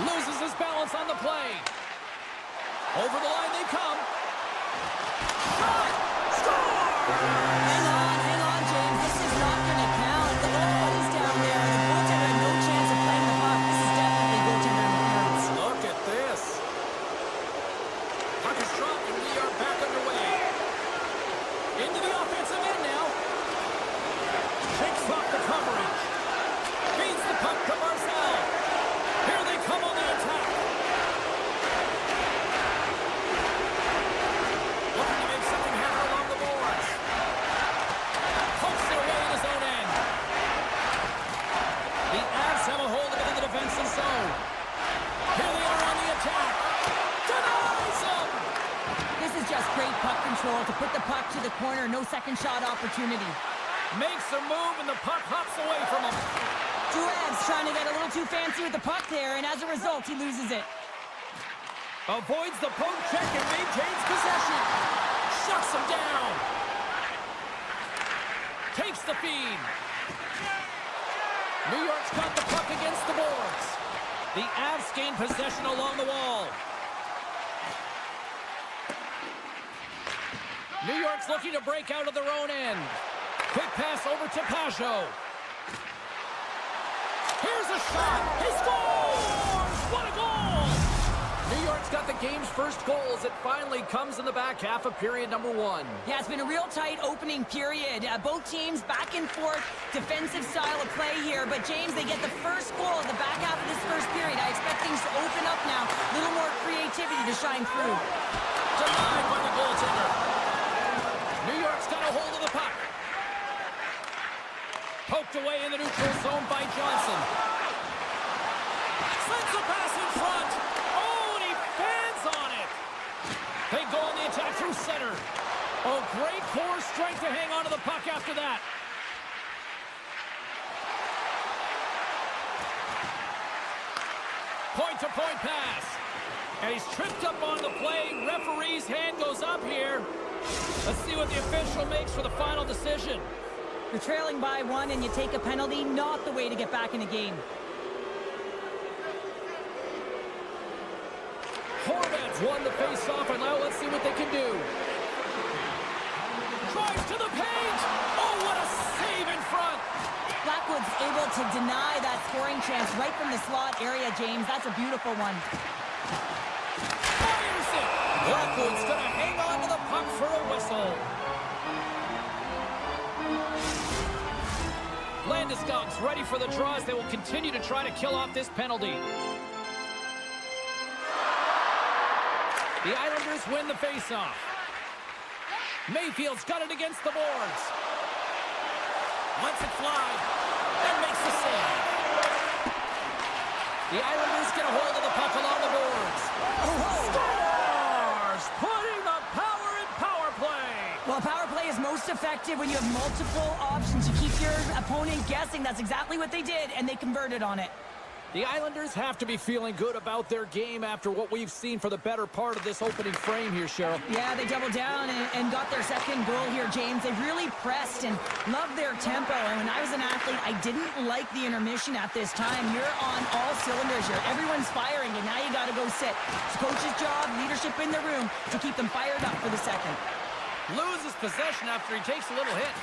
[SPEAKER 3] Loses his balance on the play. Over the line they come. Shot! Score!
[SPEAKER 2] Hang on, James. This is not going to count. Look at the buddies down there. The goaltender had no chance of playing the puck. This is definitely goaltender interference.
[SPEAKER 3] Look at this. Puck is dropped and we are back underway. Into the offensive end now. Shakes off the coverage. Feeds the puck to Marcel. Here they come on the attack. Looking to make something happen along the boards. Pokes it away in his own end. The Avs have a hold of it in the defensive zone. Here they are on the attack. Denies them!
[SPEAKER 2] This is just great puck control to put the puck to the corner. No second shot opportunity.
[SPEAKER 3] Makes a move and the puck hops away from him.
[SPEAKER 2] Duran's trying to get a little too fancy with the puck there, and as a result, he loses it.
[SPEAKER 3] Avoids the poke check and maintains possession. Shuts him down. Takes the feed. New York's got the puck against the boards. The Avs gain possession along the wall. New York's looking to break out of their own end. Quick pass over to Pajot. Here's a shot. He scores! What a goal! New York's got the game's first goal as it finally comes in the back half of period number 1.
[SPEAKER 2] Yeah, it's been a real tight opening period. Both teams back and forth, defensive style of play here. But, James, they get the first goal in the back half of this first period. I expect things to open up now. A little more creativity to shine through.
[SPEAKER 3] Denied by the goaltender. New York's got a hold of the puck. Poked away in the neutral zone by Johnson. Sends a pass in front. Oh, and he fans on it. They go on the attack through center. Oh, great core strength to hang on to the puck after that. Point-to-point pass. And he's tripped up on the play. Referee's hand goes up here. Let's see what the official makes for the final decision.
[SPEAKER 2] You're trailing by 1 and you take a penalty, not the way to get back in the game.
[SPEAKER 3] Horvats won the face-off, and now let's see what they can do. Drives to the paint! Oh, what a save in front!
[SPEAKER 2] Blackwood's able to deny that scoring chance right from the slot area, James. That's a beautiful one.
[SPEAKER 3] Fires it! Blackwood's going to hang on to the puck for a whistle. Landeskog's ready for the draw as they will continue to try to kill off this penalty. The Islanders win the faceoff. Mayfield's got it against the boards. Lets it fly and makes the save. The Islanders get a hold of the puck along the boards. Scores! Putting the power in power play.
[SPEAKER 2] Well, power play is most effective when you have multiple options. You keep your opponent guessing. That's exactly what they did, and they converted on it.
[SPEAKER 3] The Islanders have to be feeling good about their game after what we've seen for the better part of this opening frame here, Cheryl.
[SPEAKER 2] Yeah, they doubled down and got their second goal here, James. They really pressed and loved their tempo. And when I was an athlete, I didn't like the intermission at this time. You're on all cylinders here. Everyone's firing, and now you got to go sit. It's coach's job, leadership in the room, to keep them fired up for the second.
[SPEAKER 1] Loses possession after he takes a little hit.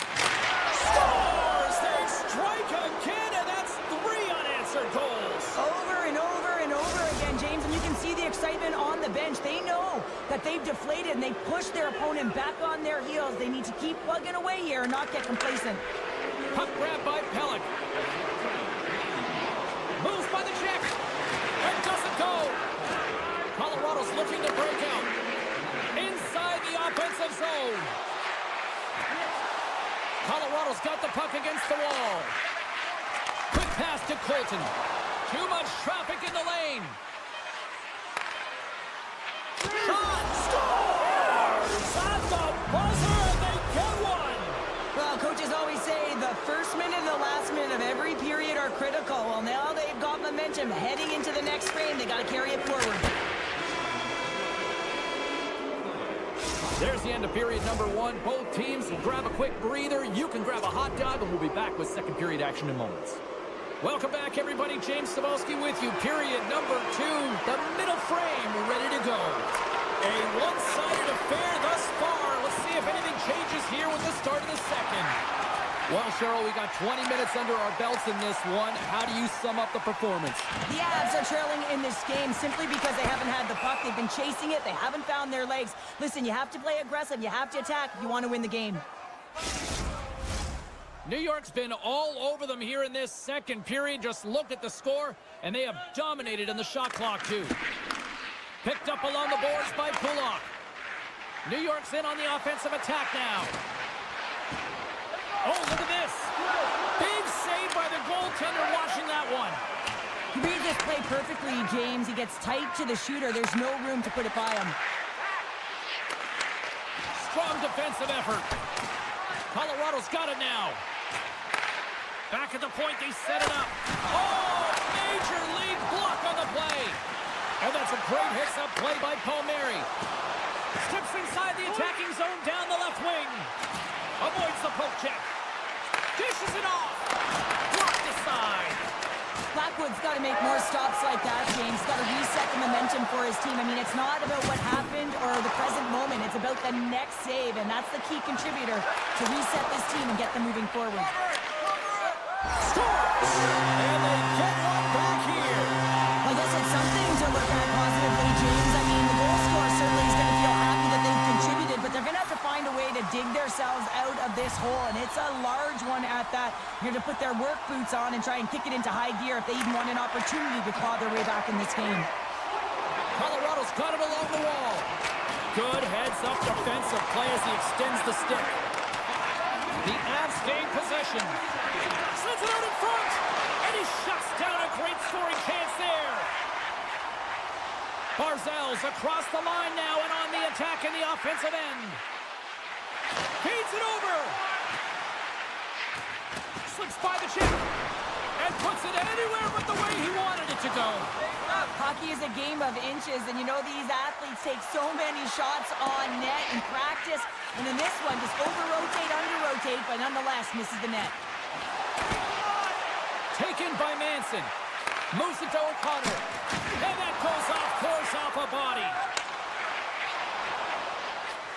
[SPEAKER 1] Scores! They strike again, and that's 3 unanswered goals.
[SPEAKER 2] Over and over and over again, James, and you can see the excitement on the bench. They know that they've deflated, and they push their opponent back on their heels. They need to keep plugging away here and not get complacent.
[SPEAKER 1] Puck grab by Pellick. Moves by the Czech. And doesn't go. Colorado's looking to break out. Inside the offensive zone. Colorado's got the puck against the wall. Quick pass to Colton. Too much traffic in the lane. Shot! Scores! At the buzzer, and they get one!
[SPEAKER 2] Well, coaches always say the first minute and the last minute of every period are critical. Well, now they've got momentum heading into the next frame. They got to carry it forward.
[SPEAKER 1] There's the end of period number 1. Both teams will grab a quick breather. You can grab a hot dog, and we'll be back with second period action in moments. Welcome back, everybody. James Cybulski with you. Period number 2. The middle frame ready to go. A one-sided affair thus far. Let's see if anything changes here with the start of the second. Well, Cheryl, we got 20 minutes under our belts in this one. How do you sum up the performance?
[SPEAKER 2] The Avs are trailing in this game simply because they haven't had the puck. They've been chasing it. They haven't found their legs. Listen, you have to play aggressive. You have to attack if you want to win the game.
[SPEAKER 1] New York's been all over them here in this second period. Just look at the score, and they have dominated in the shot clock, too. Picked up along the boards by Pulak. New York's in on the offensive attack now. Oh, look at this. Big save by the goaltender watching that one.
[SPEAKER 2] He reads this play perfectly, James. He gets tight to the shooter. There's no room to put it by him.
[SPEAKER 1] Strong defensive effort. Colorado's got it now. Back at the point, they set it up. Oh, major league block on the play. And that's a great hits-up play by Palmieri. Steps inside the attacking zone down the left wing. Avoids the poke check. Dishes it off. Blocked aside.
[SPEAKER 2] Blackwood's got to make more stops like that, James. Got to reset the momentum for his team. I mean, it's not about what happened or the present moment. It's about the next save, and that's the key contributor to reset this team and get them moving forward.
[SPEAKER 1] Scores! And they get one back here.
[SPEAKER 2] I guess it's something to look at positively, James. I mean, the goal scorer certainly is going to feel happy that they've contributed, but they're going to have to find a way to dig themselves out of this hole, and it's a large one at that. You're going to put their work boots on and try and kick it into high gear if they even want an opportunity to claw their way back in this game.
[SPEAKER 1] Colorado's got it along the wall. Good heads-up defensive play as he extends the stick. The Avs gain possession. Sends it out in front, and he shuts down a great scoring chance there. Barzal's across the line now and on the attack in the offensive end. Feeds it over. Slips by the chip and puts it anywhere but the way he wanted it to go.
[SPEAKER 2] Hockey is a game of inches, and you know these athletes take so many shots on net in practice, and in this one, just over-rotate, under-rotate, but nonetheless misses the net.
[SPEAKER 1] Taken by Manson. Moves it to O'Connor. And that goes off course off a body.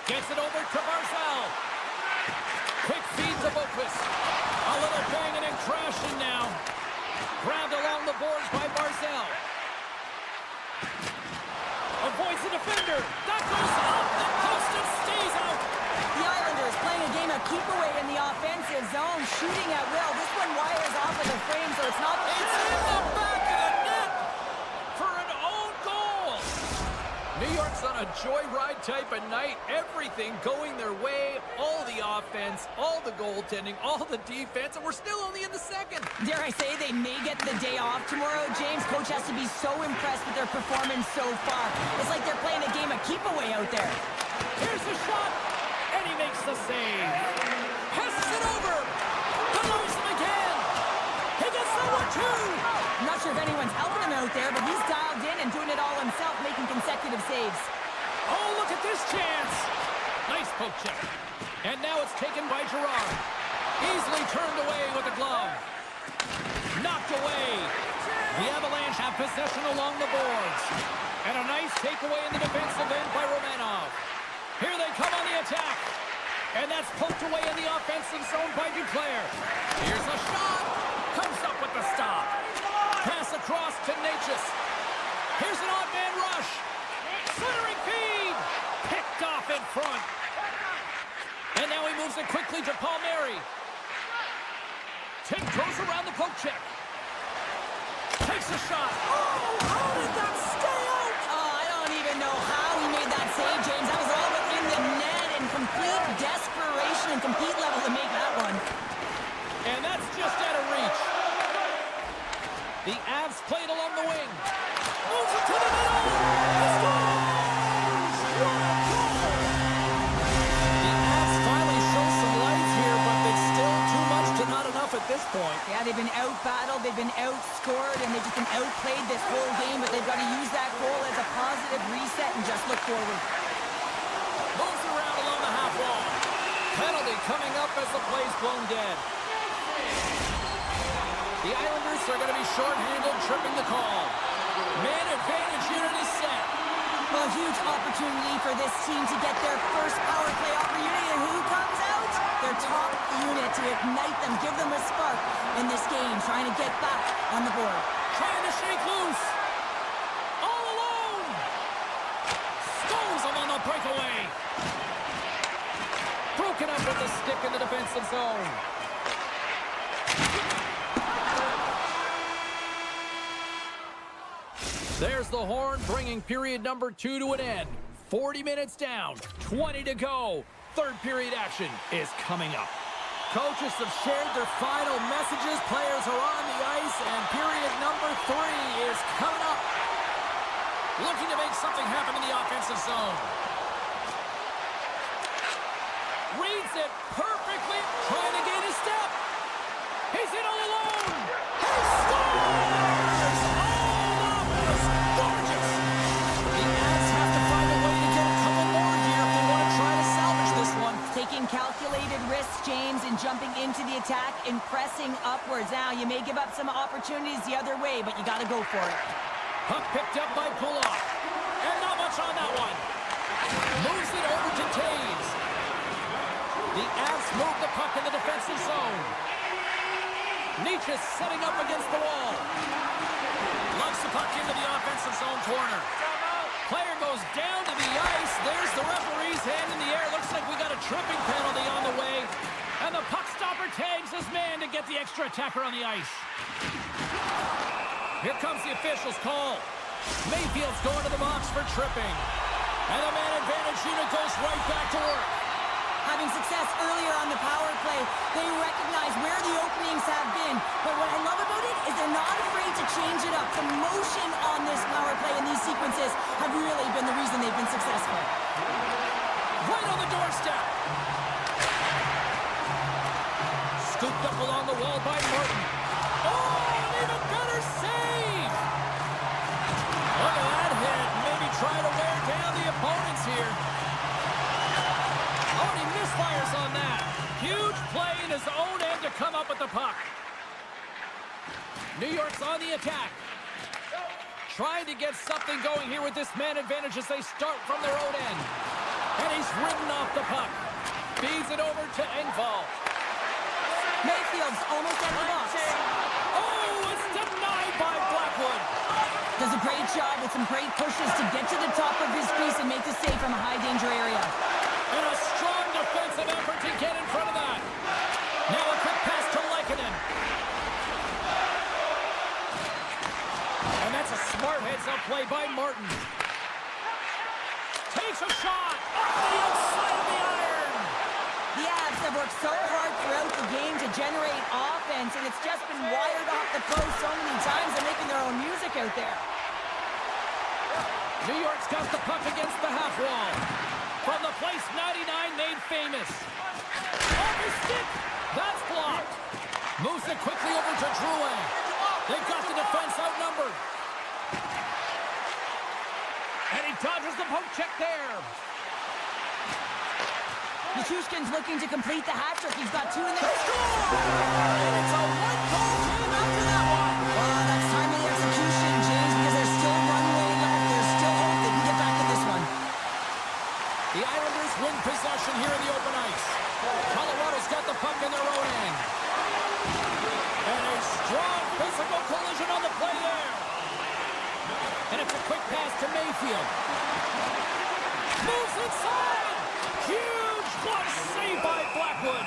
[SPEAKER 1] Gets it over to Barzal. Quick feed to Boquist. A little banging and crashing now. Grabbed along the boards by Barzal. Avoids the defender. That goes up the post and stays out.
[SPEAKER 2] The Islanders playing a game of keep away in the offensive zone, shooting at will. This one wires off of the frame, so it's not...
[SPEAKER 1] It's in the back of the net for an own goal. New York's on a joyride type of night. Everything going their way. All the offense, all the goaltending, all the defense, and we're still only in the second.
[SPEAKER 2] Dare I say they may get the day off tomorrow, James? Coach has to be so impressed with their performance so far. It's like they're playing a game of keep away out there.
[SPEAKER 1] Here's the shot, and he makes the save. Passes it over. Delivers him again. He gets the 1-2.
[SPEAKER 2] I'm not sure if anyone's helping him out there, but he's dialed in and doing it all himself, making consecutive saves.
[SPEAKER 1] Oh, look at this chance. Nice poke check. And now it's taken by Gerard. Easily turned away with the glove. Knocked away. The Avalanche have possession along the boards. And a nice takeaway in the defensive end by Romanov. Here they come on the attack. And that's poked away in the offensive zone by Duclair. Here's a shot. Comes up with the stop. Pass across to Natchez. Here's an odd man rush. Centering feed. Picked off in front. And now he moves it quickly to Palmieri. Tiptoes around the poke check. Takes a shot. Oh, how did that stay out?
[SPEAKER 2] Oh, I don't even know how he made that save, James. That was all within the net and complete desperation and complete level to make that one.
[SPEAKER 1] And that's just out of reach. The Avs played along the wing. Moves it to the middle. He scores! What a goal! The Avs finally show some life here, but it's still too much to not enough at this point.
[SPEAKER 2] Yeah, they've been out-battled, they've been outscored, and they've just been outplayed this whole game, but they've got to use that goal as a positive reset and just look forward.
[SPEAKER 1] Moves around along the half wall. Penalty coming up as the play's blown dead. The Islanders are going to be shorthanded, tripping the call. Man advantage unit is set.
[SPEAKER 2] Well, a huge opportunity for this team to get their first power play opportunity, and who comes out? Their top unit to ignite them, give them a spark in this game, trying to get back on the board.
[SPEAKER 1] Trying to shake loose. All alone. Stones him on the breakaway. Broken up with the stick in the defensive zone. There's the horn, bringing period number 2 to an end. 40 minutes down, 20 to go. Third period action is coming up. Coaches have shared their final messages. Players are on the ice, and period number 3 is coming up. Looking to make something happen in the offensive zone. Reads it perfectly, trying to gain a step. He's in all alone. He scores! Oh, that was gorgeous. The Avs have to find a way to get a couple more here if they want to try to salvage this one.
[SPEAKER 2] Taking calculated risks, James, and jumping into the attack and pressing upwards. Now, you may give up some opportunities the other way, but you got to go for it.
[SPEAKER 1] Puck picked up by Puloff. And not much on that one. Moves it over to Taves. The Avs move the puck in the defensive zone. Natchez setting up against the wall. Lugs the puck into the offensive zone corner. Player goes down to the ice. There's the referee's hand in the air. Looks like we got a tripping penalty on the way. And the puck stopper tags his man to get the extra attacker on the ice. Here comes the official's call. Mayfield's going to the box for tripping. And the man advantage unit goes right back to work.
[SPEAKER 2] Having success earlier on the power play, they recognize where the openings have been. But what I love about it is they're not afraid to change it up. The motion on this power play and these sequences have really been the reason they've been successful.
[SPEAKER 1] Right on the doorstep. Scooped up along the wall by Martin. Oh, an even better save! Look at that hit. Maybe try to wear down the opponents here. Oh, and he misfires on that. Huge play in his own end to come up with the puck. New York's on the attack. Trying to get something going here with this man advantage as they start from their own end. And he's ridden off the puck. Feeds it over to Engvall.
[SPEAKER 2] Mayfield's almost at the box.
[SPEAKER 1] Oh, it's denied by Blackwood.
[SPEAKER 2] Does a great job with some great pushes to get to the top of his piece and make the save from a high-danger area.
[SPEAKER 1] And a strong defensive effort to get in front of that. Now a quick pass to Lehkonen. And that's a smart heads-up play by Martin. Takes a shot off the outside of the iron.
[SPEAKER 2] The Avs have worked so hard throughout the game to generate offense, and it's just been wired off the post so many times they're making their own music out there.
[SPEAKER 1] New York's got the puck against the half wall. From the place 99 made famous. Off his stick. That's blocked. Moves it quickly over to Drouin. They've got the defense outnumbered. And he dodges the poke check there.
[SPEAKER 2] Nichushkin's looking to complete the hat trick. He's got 2 in the...
[SPEAKER 1] Score! And it's a one-goal game after that one.
[SPEAKER 2] Well, that's timely execution, James, because there's still runway left. There's still hope they can get back in this one.
[SPEAKER 1] The Islanders win possession here in the open ice. And a strong physical collision on the play there. And it's a quick pass to Mayfield. Moves inside. Huge block save by Blackwood.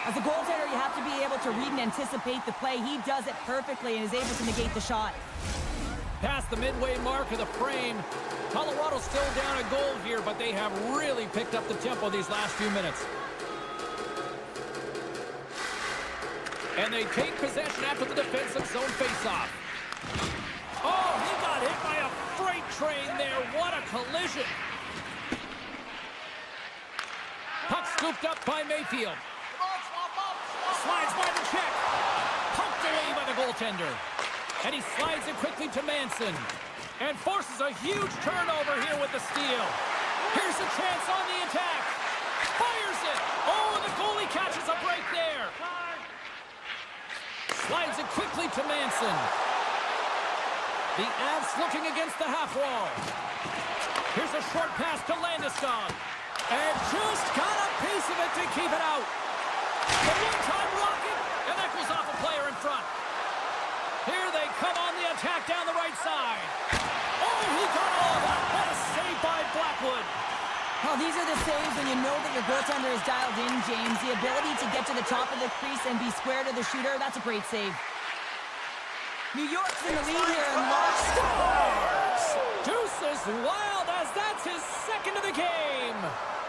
[SPEAKER 2] As a goaltender, you have to be able to read and anticipate the play. He does it perfectly and is able to negate the shot.
[SPEAKER 1] Past the midway mark of the frame. Colorado's still down a goal here, but they have really picked up the tempo these last few minutes. And they take possession after the defensive zone faceoff. Oh, he got hit by a freight train there. What a collision. Puck scooped up by Mayfield. Slides by the check. Pumped away by the goaltender. And he slides it quickly to Manson. And forces a huge turnover here with the steal. Here's a chance on the attack. Fires it. Oh, and the goalie catches a break there. Slides it quickly to Manson. The Avs looking against the half wall. Here's a short pass to Landeskog. And just got a piece of it to keep it out. The one-time rocket, and that goes off a player in front. Here they come on the attack down the right side. Oh, he got all of that. What a save by Blackwood.
[SPEAKER 2] Well, these are the saves when you know that your goaltender is dialed in, James. The ability to get to the top of the crease and be square to the shooter, that's a great save. New York's in the lead here and large
[SPEAKER 1] scores! Deuce is wild as that's his second of the game.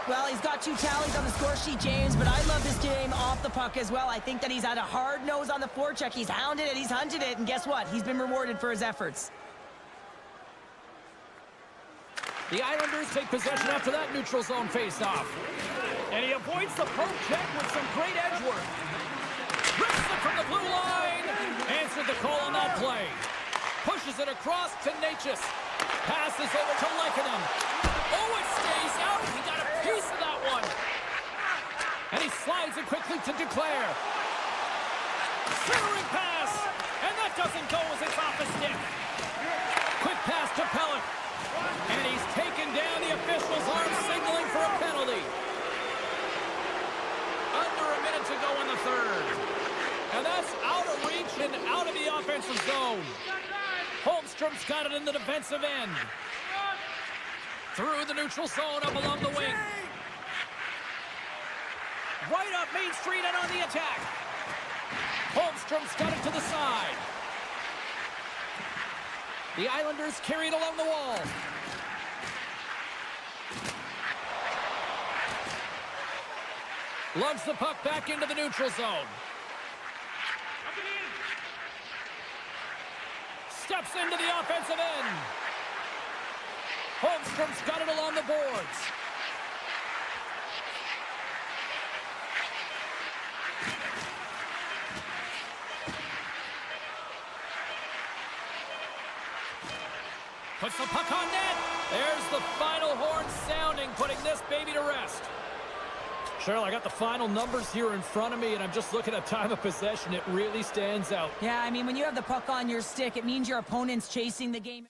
[SPEAKER 2] Well, he's got 2 tallies on the score sheet, James, but I love this game off the puck as well. I think that he's had a hard nose on the forecheck. He's hounded it, he's hunted it, and guess what? He's been rewarded for his efforts.
[SPEAKER 1] The Islanders take possession after that neutral zone face-off. And he avoids the poke check with some great edge work. Rips it from the blue line. Answered the call on that play. Pushes it across to Natchez. Passes over to Lehkonen. Oh, it stays out. He got a piece of that one. And he slides it quickly to Duclair. Centering pass. And that doesn't go as it's off the stick. Quick pass to Pellick. And he's taken down. The official's arm signaling for a penalty. Under a minute to go in the third. And that's out of reach and out of the offensive zone. Holmstrom's got it in the defensive end. Through the neutral zone up along the wing. Right up Main Street and on the attack. Holmstrom's got it to the side. The Islanders carry it along the wall. Lugs the puck back into the neutral zone. Steps into the offensive end. Holmstrom's got it along the boards. Puts the puck on net. There's the final horn sounding, putting this baby to rest. Cheryl, I got the final numbers here in front of me, and I'm just looking at time of possession. It really stands out.
[SPEAKER 2] Yeah, I mean, when you have the puck on your stick, it means your opponent's chasing the game.